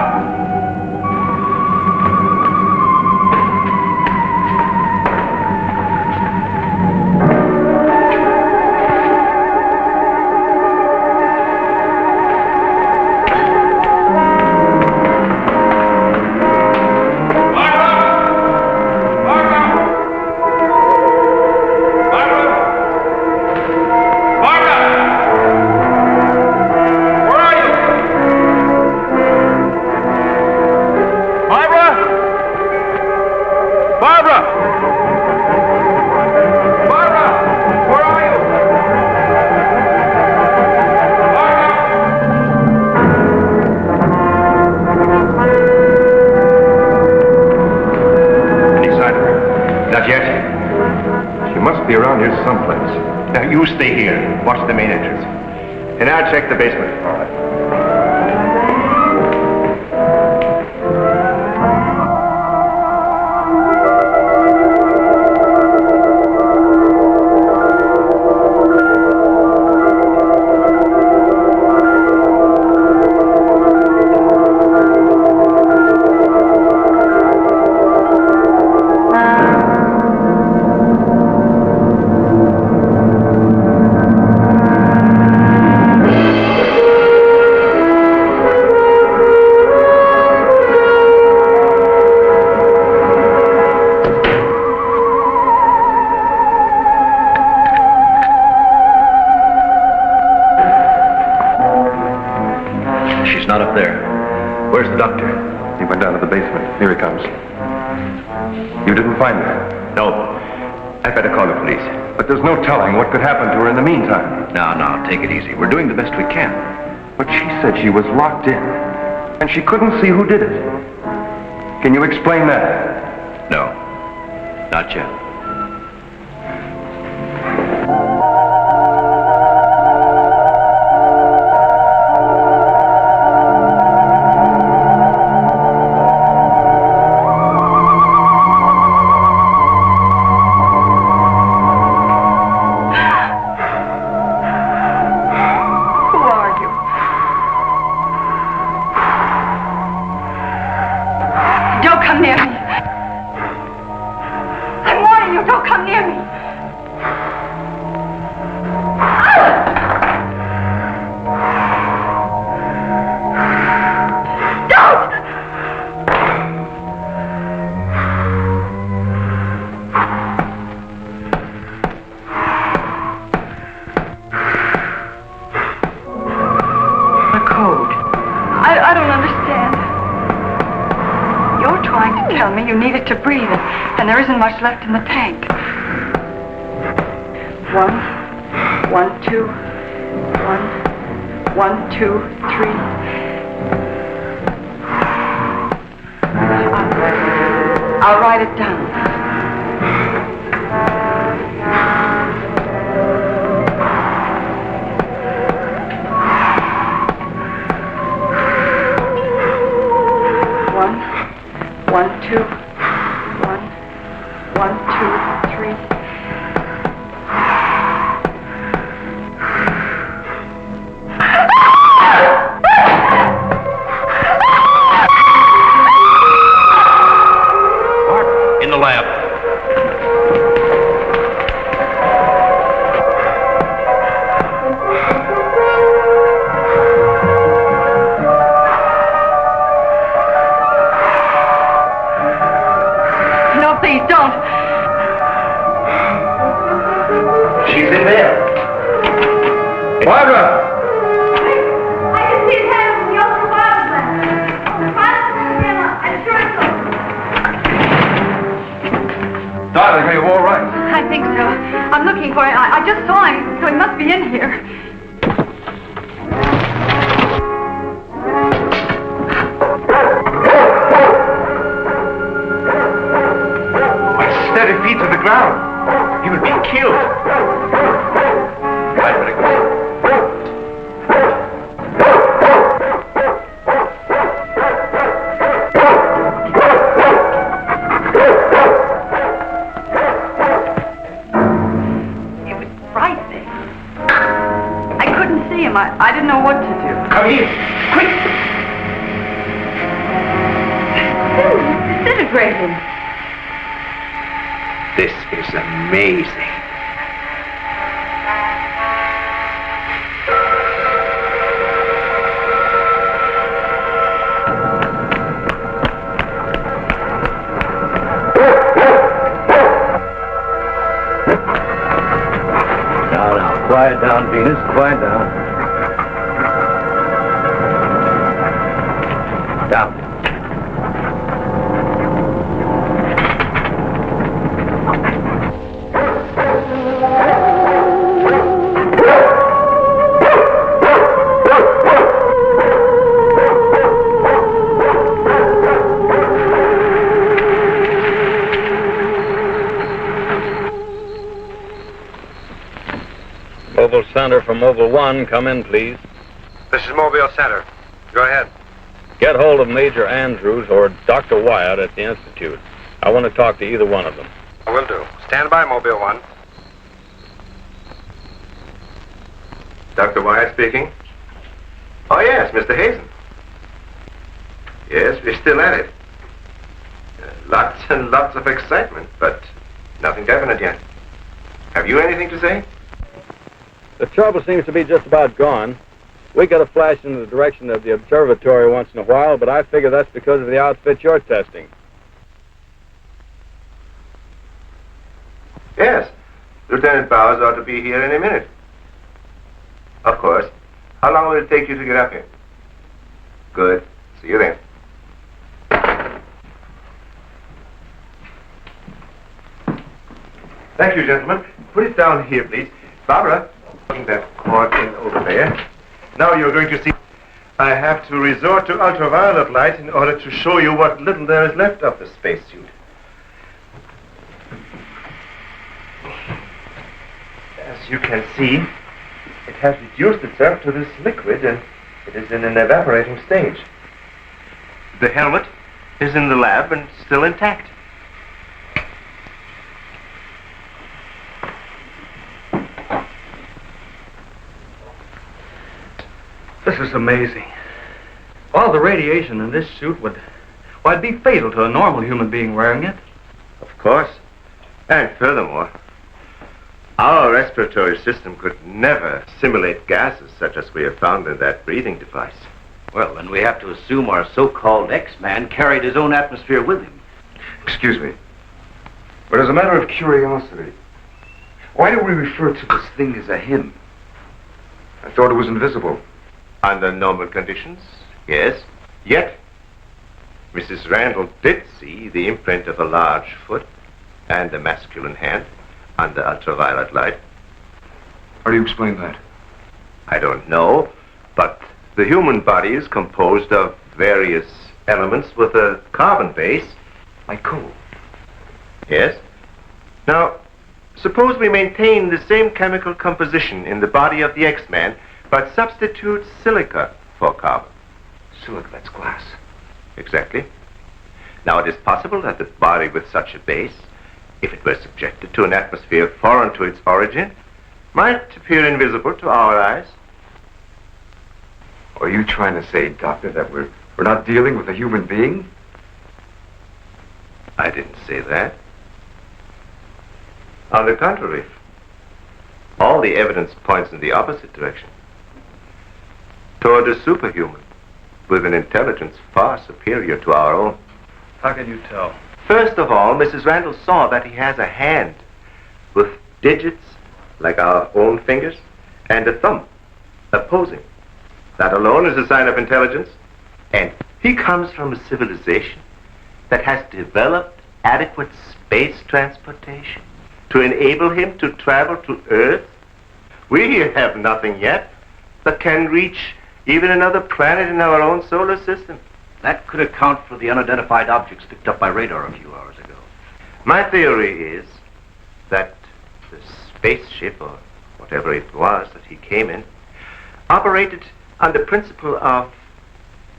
Be around here someplace. Now, you stay here. Watch the main entrance. And I'll check the basement. All right. Not up there. Where's the doctor? He went down to the basement. Here he comes. You didn't find her? No. I'd better call the police. But there's no telling what could happen to her in the meantime. No, take it easy. We're doing the best we can. But she said she was locked in, and she couldn't see who did it. Can you explain that? No, not yet. To breathe, and there isn't much left in the tank. 1, 1, 2, 1, 1, 2, 3. I'll write it down. One, two. 1, 2, 3. Mark, in the lab. No, please don't. She's in there. Barbara! I can see his hand from the ultraviolet lens. The pilot's I'm sure it's Darling, are you all right? I think so. I'm looking for him. I just saw him, so he must be in here. With steady feet to the ground. He would be killed. I'd better go. It was frightening. I couldn't see him. I didn't know what to do. Come here. Quick! Disintegrated. This is amazing. Now, quiet down, Venus. Quiet down. Down. Mobile Center for Mobile 1, come in, please. This is Mobile Center. Go ahead. Get hold of Major Andrews or Dr. Wyatt at the Institute. I want to talk to either one of them. I will do. Stand by, Mobile 1. Dr. Wyatt speaking. Oh, yes, Mr. Hazen. Yes, we're still at it. Lots and lots of excitement, but nothing definite yet. Have you anything to say? The trouble seems to be just about gone. We get a flash in the direction of the observatory once in a while, but I figure that's because of the outfit you're testing. Yes. Lieutenant Bowers ought to be here any minute. Of course. How long will it take you to get up here? Good. See you then. Thank you, gentlemen. Put it down here, please. Barbara, putting that cord in over there. Now you're going to see. I have to resort to ultraviolet light in order to show you what little there is left of the spacesuit. As you can see, it has reduced itself to this liquid and it is in an evaporating stage. The helmet is in the lab and still intact. This is amazing. All the radiation in this suit would be fatal to a normal human being wearing it. Of course. And furthermore, our respiratory system could never simulate gases such as we have found in that breathing device. Well, then we have to assume our so-called X-Man carried his own atmosphere with him. Excuse me. But as a matter of curiosity, why do we refer to this thing as a him? I thought it was invisible. Under normal conditions, yes. Yet, Mrs. Randall did see the imprint of a large foot and a masculine hand under ultraviolet light. How do you explain that? I don't know, but the human body is composed of various elements with a carbon base. Like coal. Yes. Now, suppose we maintain the same chemical composition in the body of the X-Man, but substitute silica for carbon. Silica, that's glass. Exactly. Now, it is possible that the body with such a base, if it were subjected to an atmosphere foreign to its origin, might appear invisible to our eyes. Are you trying to say, Doctor, that we're not dealing with a human being? I didn't say that. On the contrary, all the evidence points in the opposite direction. Toward a superhuman, with an intelligence far superior to our own. How can you tell? First of all, Mrs. Randall saw that he has a hand with digits like our own fingers and a thumb opposing. That alone is a sign of intelligence. And he comes from a civilization that has developed adequate space transportation to enable him to travel to Earth. We have nothing yet that can reach even another planet in our own solar system. That could account for the unidentified objects picked up by radar a few hours ago. My theory is that the spaceship, or whatever it was that he came in, operated on the principle of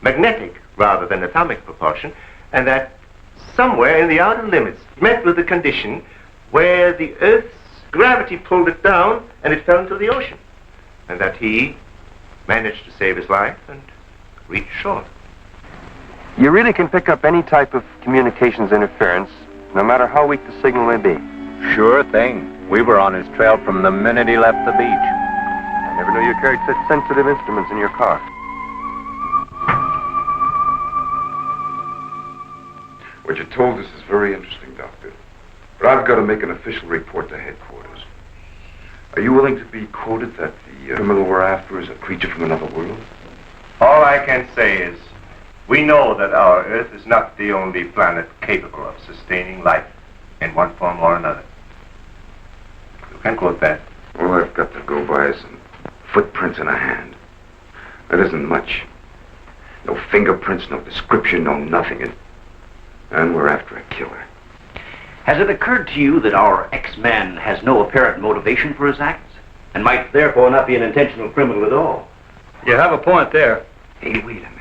magnetic rather than atomic propulsion, and that somewhere in the outer limits met with a condition where the Earth's gravity pulled it down and it fell into the ocean, and that he managed to save his life and reach shore. You really can pick up any type of communications interference, no matter how weak the signal may be. Sure thing. We were on his trail from the minute he left the beach. I never knew you carried such sensitive instruments in your car. What you told us is very interesting, Doctor. But I've got to make an official report to headquarters. Are you willing to be quoted that the criminal we're after is a creature from another world? All I can say is, we know that our Earth is not the only planet capable of sustaining life in one form or another. You can quote that. Well, I've got to go by some footprints in a hand. That isn't much. No fingerprints, no description, no nothing. And we're after a killer. Has it occurred to you that our X-Man has no apparent motivation for his acts, and might therefore not be an intentional criminal at all? You have a point there. Hey, wait a minute.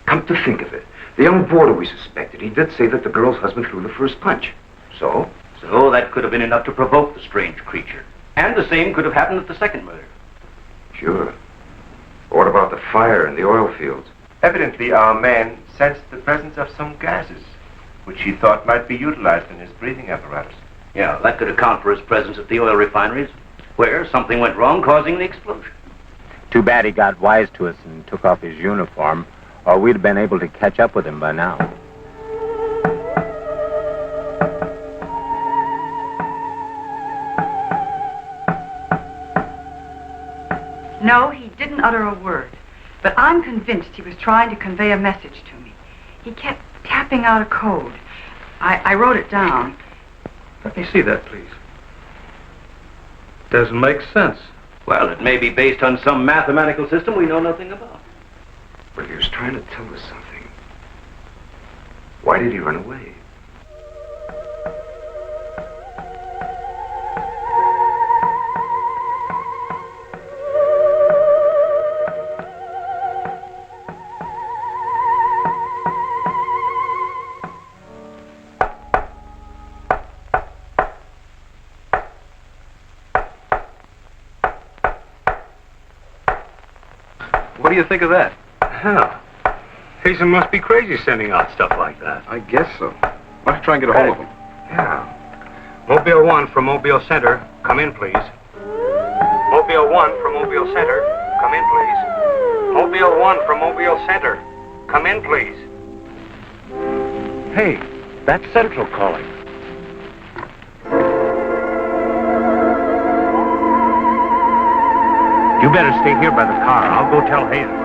Come to think of it, the young boarder we suspected, he did say that the girl's husband threw the first punch. So? So that could have been enough to provoke the strange creature. And the same could have happened at the second murder. Sure. What about the fire in the oil fields? Evidently, our man sensed the presence of some gases, which he thought might be utilized in his breathing apparatus. Yeah, that could account for his presence at the oil refineries, where something went wrong, causing the explosion. Too bad he got wise to us and took off his uniform, or we'd have been able to catch up with him by now. No, he didn't utter a word. But I'm convinced he was trying to convey a message to me. He kept tapping out a code. I wrote it down. Let me see that, please. Doesn't make sense. Well, it may be based on some mathematical system we know nothing about. But he was trying to tell us something. Why did he run away? What do you think of that? Hell, Hazen must be crazy sending out stuff like that. I guess so. Why don't you try and get a hold of him? Yeah. Mobile 1 from Mobile Center. Come in, please. Mobile 1 from Mobile Center. Come in, please. Mobile 1 from Mobile Center. Come in, please. Hey, that's Central calling. You better stay here by the car. I'll go tell Hazen.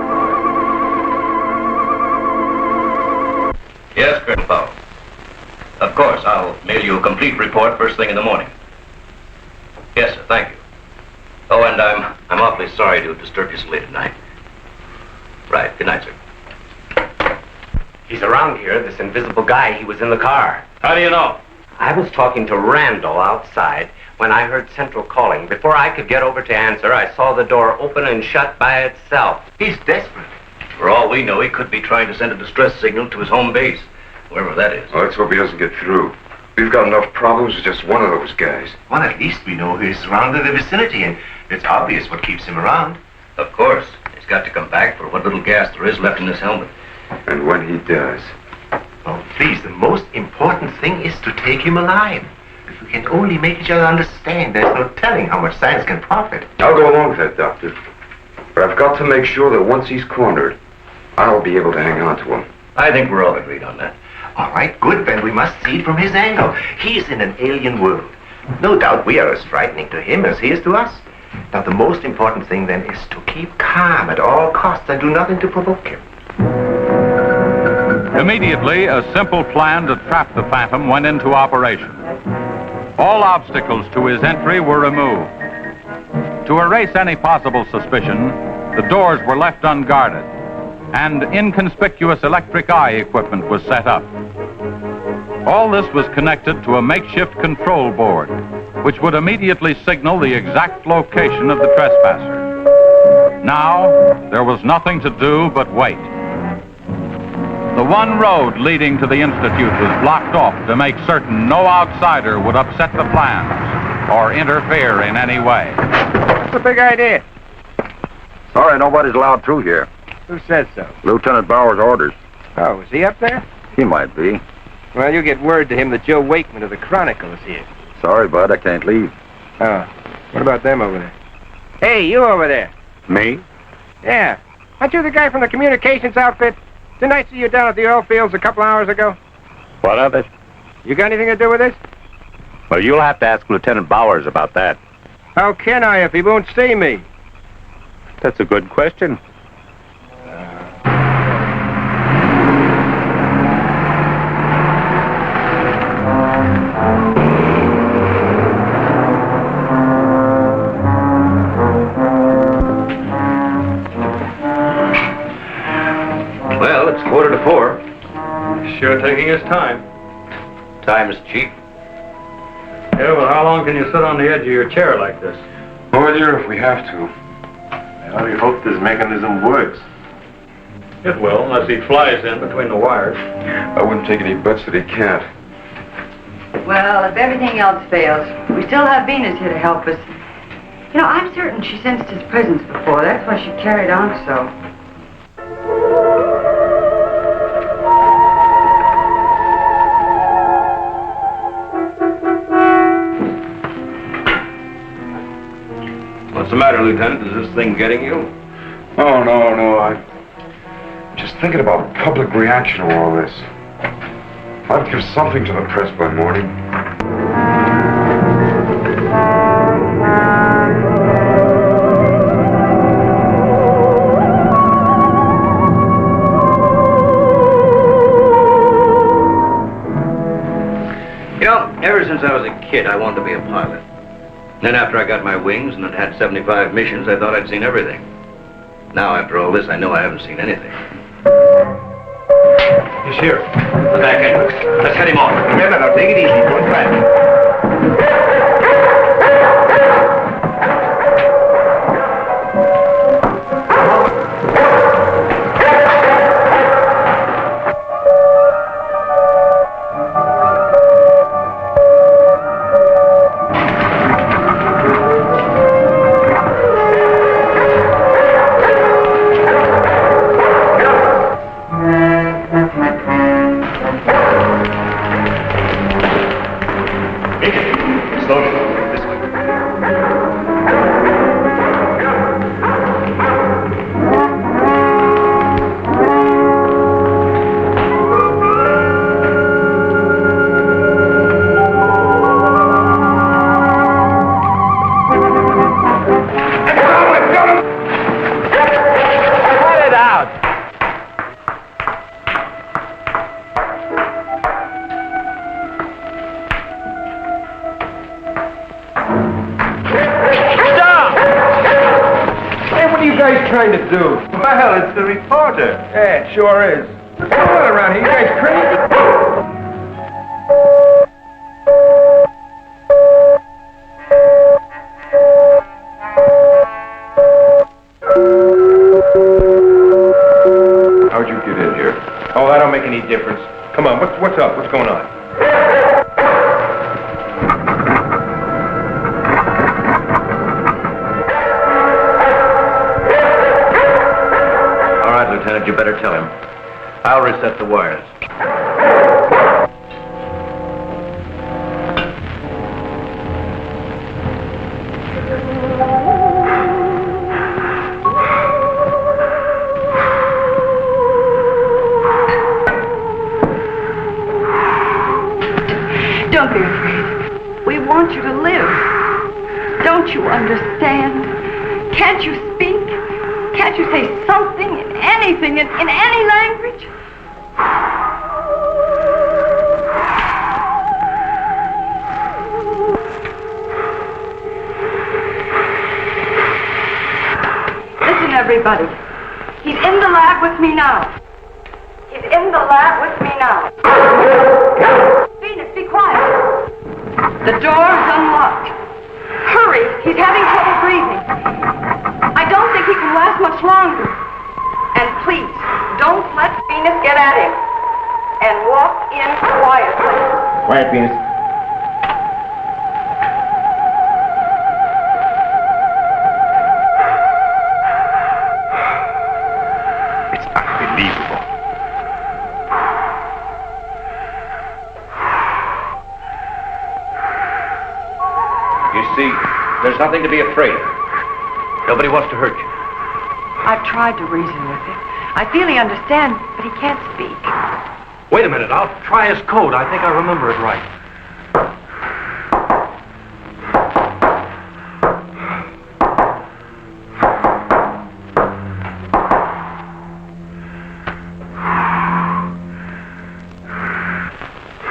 Yes, Colonel Powell. Of course, I'll mail you a complete report first thing in the morning. Yes, sir, thank you. Oh, and I'm awfully sorry to disturb you so late at night. Right, good night, sir. He's around here, this invisible guy. He was in the car. How do you know? I was talking to Randall outside when I heard Central calling. Before I could get over to answer, I saw the door open and shut by itself. He's desperate. For all we know, he could be trying to send a distress signal to his home base, wherever that is. Well, let's hope he doesn't get through. We've got enough problems with just one of those guys. Well, at least we know he's around in the vicinity, and it's obvious what keeps him around. Of course. He's got to come back for what little gas there is left in his helmet. And when he does... Oh, please, the most important thing is to take him alive. If we can only make each other understand, there's no telling how much science can profit. I'll go along with that, Doctor. But I've got to make sure that once he's cornered, I'll be able to hang on to him. I think we're all agreed on that. All right, good, then we must see it from his angle. He's in an alien world. No doubt we are as frightening to him as he is to us. Now, the most important thing, then, is to keep calm at all costs and do nothing to provoke him. Immediately, a simple plan to trap the Phantom went into operation. All obstacles to his entry were removed. To erase any possible suspicion, the doors were left unguarded, and inconspicuous electric eye equipment was set up. All this was connected to a makeshift control board, which would immediately signal the exact location of the trespasser. Now, there was nothing to do but wait. The one road leading to the Institute was blocked off to make certain no outsider would upset the plans or interfere in any way. What's the big idea? Sorry, nobody's allowed through here. Who says so? Lieutenant Bauer's orders. Oh, is he up there? He might be. Well, you get word to him that Joe Wakeman of the Chronicle is here. Sorry, bud, I can't leave. Oh, what about them over there? Hey, you over there. Me? Yeah. Aren't you the guy from the communications outfit? Didn't I see you down at the oil fields a couple hours ago? What of it? You got anything to do with this? Well, you'll have to ask Lieutenant Bowers about that. How can I if he won't see me? That's a good question. Well, it's 3:45. Sure taking his time. Time is cheap. Yeah, well, how long can you sit on the edge of your chair like this? Oh, dear, if we have to. Well, we hope this mechanism works. It will, unless he flies in between the wires. I wouldn't take any bets that he can't. Well, if everything else fails, we still have Venus here to help us. You know, I'm certain she sensed his presence before. That's why she carried on so. What's the matter, Lieutenant? Is this thing getting you? Oh, no. I'm just thinking about public reaction to all this. I'd give something to the press by morning. kid, I wanted to be a pilot. Then after I got my wings and had had 75 missions, I thought I'd seen everything. Now, after all this, I know I haven't seen anything. He's here. The back entrance. Let's head him off. Remember, now, take it easy. Don't crash. Trying to do? Well, it's the reporter. Yeah, it sure is. What's going on around here? You guys crazy? How'd you get in here? Oh, that don't make any difference. Come on, what's up? What's going on? Lieutenant, you better tell him. I'll reset the wires. Don't be afraid. We want you to live. Don't you understand? Can't you speak? Can't you say something, anything, in any language? Listen, everybody. He's in the lab with me now. He's in the lab with me now. Venus, be quiet. The door's unlocked. Hurry, he's having trouble breathing. I don't think he can last much longer. And please, don't let Venus get at him. And walk in quietly. Quiet, Venus. It's unbelievable. You see, there's nothing to be afraid of. Nobody wants to hurt you. I've tried to reason with him. I feel he understands, but he can't speak. Wait a minute, I'll try his code. I think I remember it right.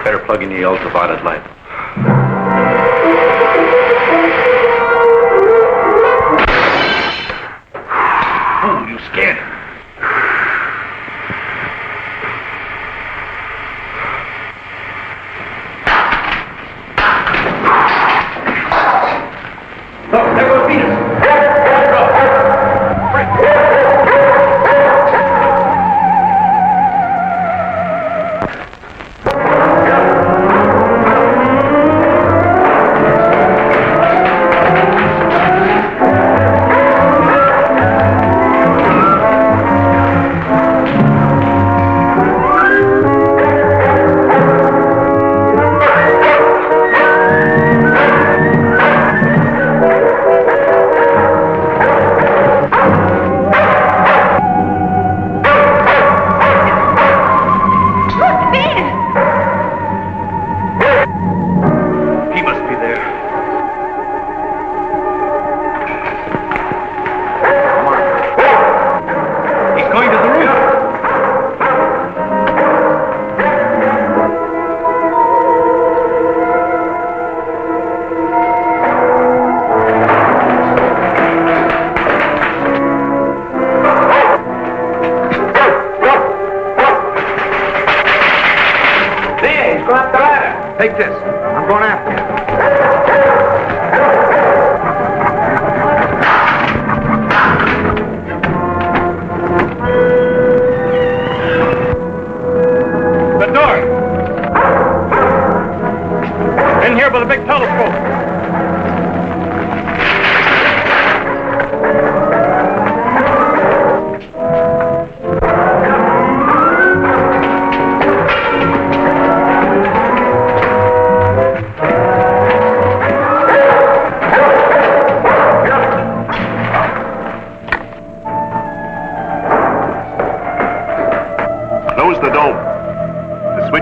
Better plug in the ultraviolet light. Oh, you scared him. Oh, there goes Venus.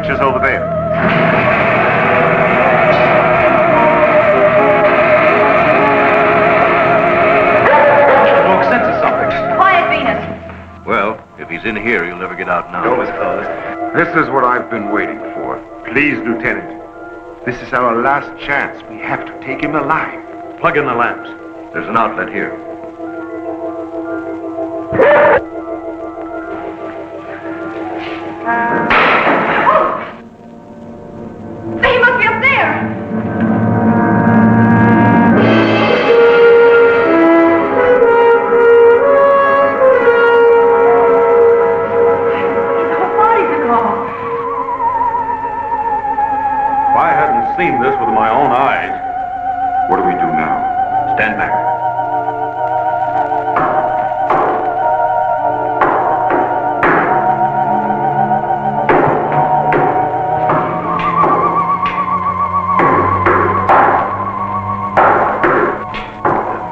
pictures over there. Smoke senses something. Quiet, Venus. Well, if he's in here, he'll never get out now. Door was closed. This is what I've been waiting for. Please, Lieutenant. This is our last chance. We have to take him alive. Plug in the lamps. There's an outlet here. He must be up there. His whole body's aglow. If I hadn't seen this with my own eyes. What do we do now? Stand back.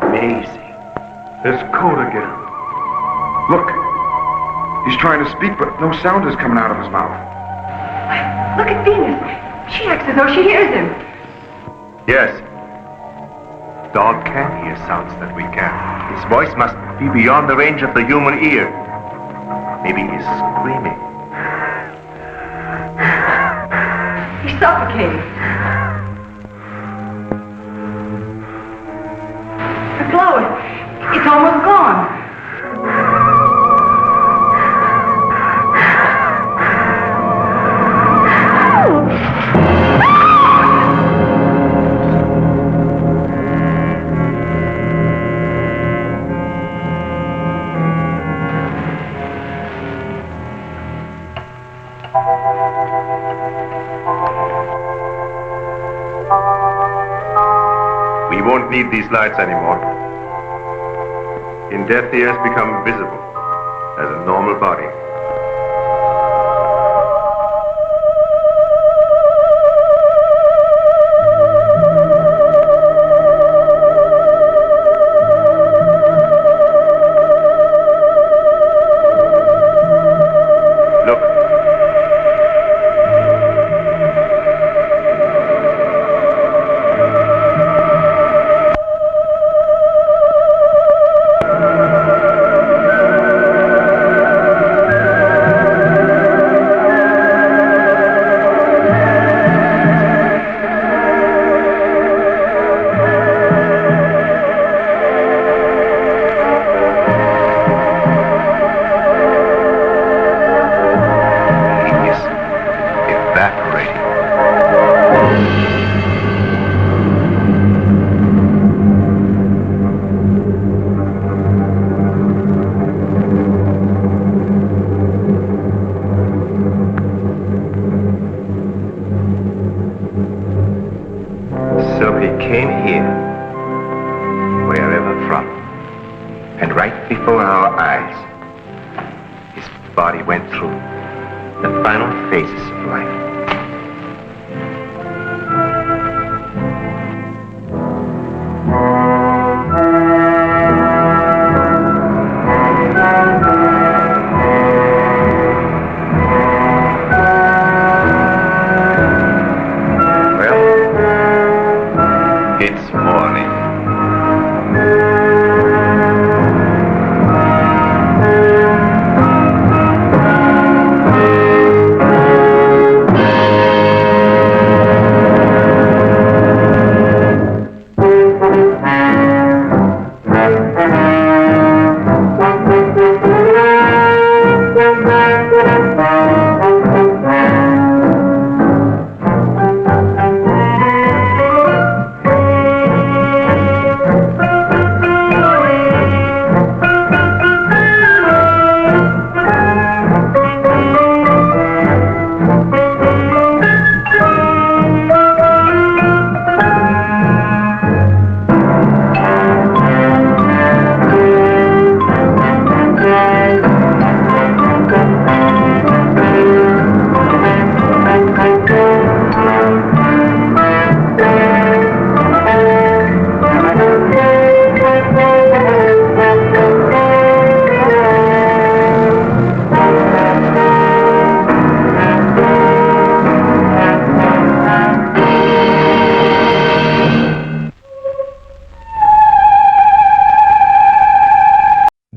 Amazing. There's code again. Look. He's trying to speak, but no sound is coming out of his mouth. Look at Venus. She acts as though she hears him. Yes. Dog can hear sounds that we can. His voice must be beyond the range of the human ear. Maybe he's screaming. He's suffocating. The glow, it's almost gone. We won't need these lights anymore. In death, he has become visible as a normal body. So he came here, wherever from, and right before our eyes, his body went through the final phases of life. It's morning.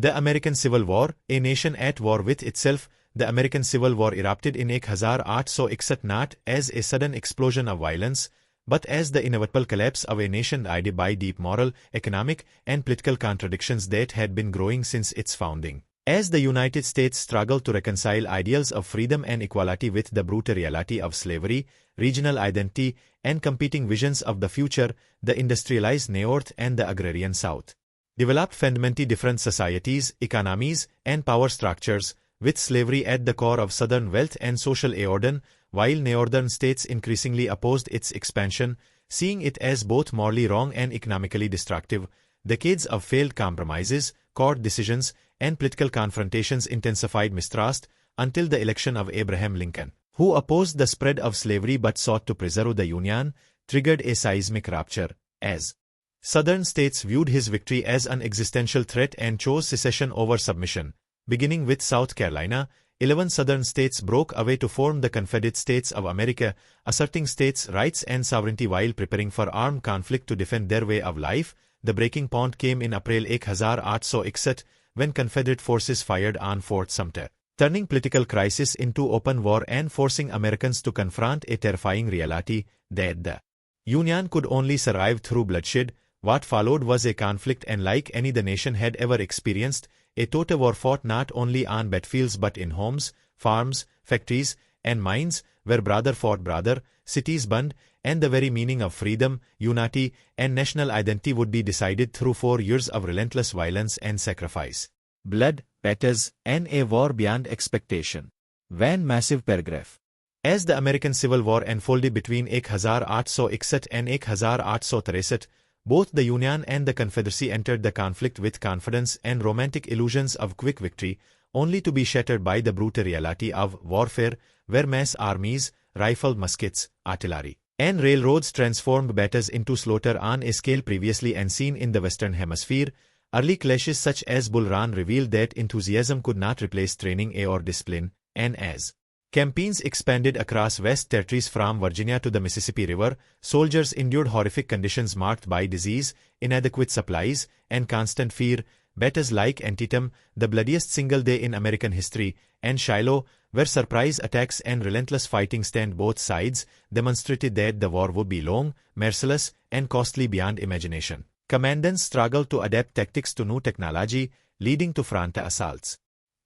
The American Civil War, a nation at war with itself. The American Civil War erupted in 1861 not as a sudden explosion of violence, but as the inevitable collapse of a nation divided by deep moral, economic, and political contradictions that had been growing since its founding. As the United States struggled to reconcile ideals of freedom and equality with the brutal reality of slavery, regional identity, and competing visions of the future, the industrialized North and the agrarian South developed fundamentally different societies, economies, and power structures, with slavery at the core of Southern wealth and social order, while Northern states increasingly opposed its expansion, seeing it as both morally wrong and economically destructive. Decades of failed compromises, court decisions, and political confrontations intensified mistrust until the election of Abraham Lincoln, who opposed the spread of slavery but sought to preserve the Union, triggered a seismic rupture, as Southern states viewed his victory as an existential threat and chose secession over submission. Beginning with South Carolina, 11 Southern states broke away to form the Confederate States of America, asserting states' rights and sovereignty while preparing for armed conflict to defend their way of life. The breaking point came in April 1861 when Confederate forces fired on Fort Sumter, turning political crisis into open war and forcing Americans to confront a terrifying reality that the Union could only survive through bloodshed. What followed was a conflict unlike any the nation had ever experienced, a total war fought not only on battlefields but in homes, farms, factories, and mines, where brother fought brother, cities burned, and the very meaning of freedom, unity, and national identity would be decided through 4 years of relentless violence and sacrifice, blood, battles, and a war beyond expectation. One massive paragraph. As the American Civil War unfolded between 1861 and 1863, both the Union and the Confederacy entered the conflict with confidence and romantic illusions of quick victory, only to be shattered by the brutal reality of warfare, where mass armies, rifled muskets, artillery, and railroads transformed battles into slaughter on a scale previously unseen in the Western Hemisphere. Early clashes such as Bull Run revealed that enthusiasm could not replace training or discipline, and as campaigns expanded across West Territories from Virginia to the Mississippi River, soldiers endured horrific conditions marked by disease, inadequate supplies, and constant fear. Battles like Antietam, the bloodiest single day in American history, and Shiloh, where surprise attacks and relentless fighting stand both sides, demonstrated that the war would be long, merciless, and costly beyond imagination. Commandants struggled to adapt tactics to new technology, leading to frontal assaults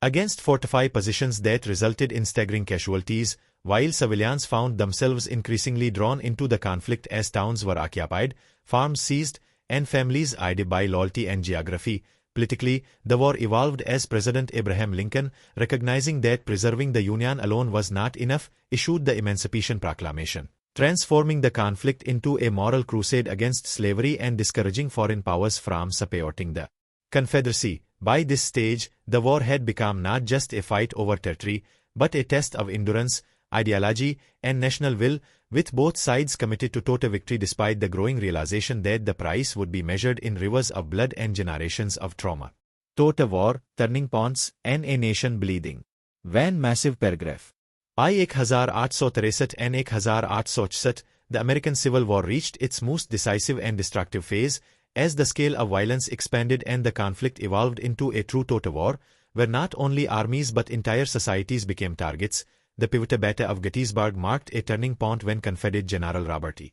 against fortified positions that resulted in staggering casualties, while civilians found themselves increasingly drawn into the conflict as towns were occupied, farms seized, and families eyed by loyalty and geography. Politically, the war evolved as President Abraham Lincoln, recognizing that preserving the Union alone was not enough, issued the Emancipation Proclamation, transforming the conflict into a moral crusade against slavery and discouraging foreign powers from supporting the Confederacy. By this stage, the war had become not just a fight over territory, but a test of endurance, ideology, and national will, with both sides committed to total victory despite the growing realization that the price would be measured in rivers of blood and generations of trauma. Total war, turning points, and a nation bleeding. One massive paragraph. By 1863 and 1864, the American Civil War reached its most decisive and destructive phase, as the scale of violence expanded and the conflict evolved into a true total war, where not only armies but entire societies became targets. The pivotal Battle of Gettysburg marked a turning point when Confederate General Robert E.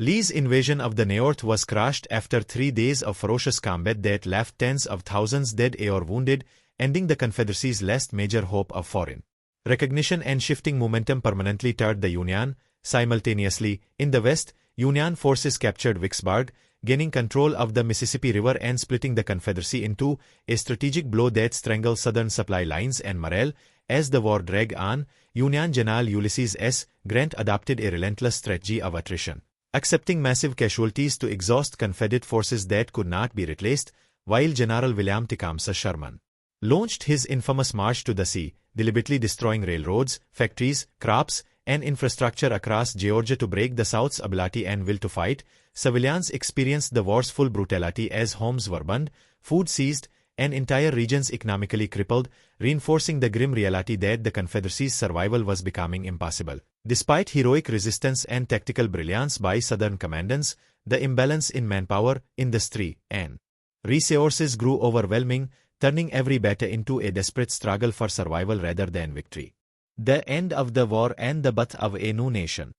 Lee's invasion of the North was crushed after 3 days of ferocious combat that left tens of thousands dead or wounded, ending the Confederacy's last major hope of foreign recognition and shifting momentum permanently toward the Union. Simultaneously, in the West, Union forces captured Vicksburg, gaining control of the Mississippi River and splitting the Confederacy into a strategic blow that strangled Southern supply lines and morale. As the war dragged on, Union General Ulysses S. Grant adopted a relentless strategy of attrition, accepting massive casualties to exhaust Confederate forces that could not be replaced, while General William Tecumseh Sherman launched his infamous March to the Sea, deliberately destroying railroads, factories, crops, and infrastructure across Georgia to break the South's ability and will to fight. Civilians experienced the war's full brutality as homes were burned, food seized, and entire regions economically crippled, reinforcing the grim reality that the Confederacy's survival was becoming impossible. Despite heroic resistance and tactical brilliance by Southern commandants, the imbalance in manpower, industry, and resources grew overwhelming. turning every battle into a desperate struggle for survival rather than victory. The end of the war and the birth of a new nation.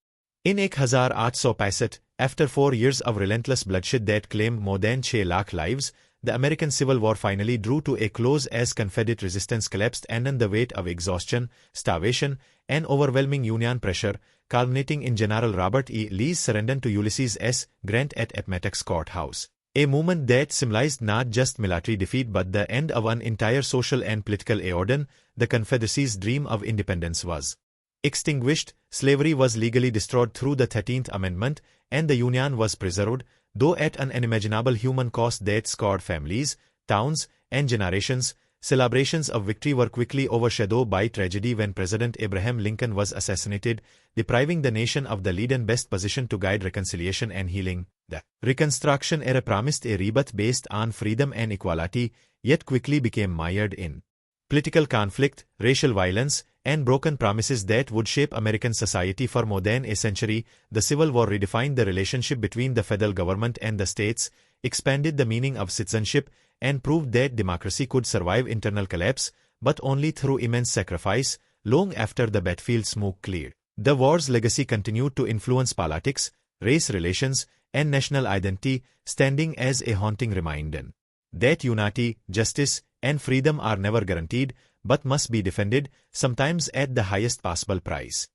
In 1865, after 4 years of relentless bloodshed that claimed more than 6 lakh lives, the American Civil War finally drew to a close as Confederate resistance collapsed under the weight of exhaustion, starvation, and overwhelming Union pressure, culminating in General Robert E. Lee's surrender to Ulysses S. Grant at Appomattox Courthouse. A movement that symbolized not just military defeat but the end of an entire social and political eon. The Confederacy's dream of independence was extinguished, slavery was legally destroyed through the 13th Amendment, and the Union was preserved, though at an unimaginable human cost that scarred families, towns, and generations. Celebrations of victory were quickly overshadowed by tragedy when President Abraham Lincoln was assassinated, depriving the nation of the lead and best position to guide reconciliation and healing. The Reconstruction era promised a rebirth based on freedom and equality, yet quickly became mired in political conflict, racial violence, and broken promises that would shape American society for more than a century. The Civil War redefined the relationship between the federal government and the states, expanded the meaning of citizenship, and proved that democracy could survive internal collapse, but only through immense sacrifice. Long after the battlefield smoke cleared, the war's legacy continued to influence politics, race relations, and national identity, standing as a haunting reminder that unity, justice, and freedom are never guaranteed, but must be defended, sometimes at the highest possible price.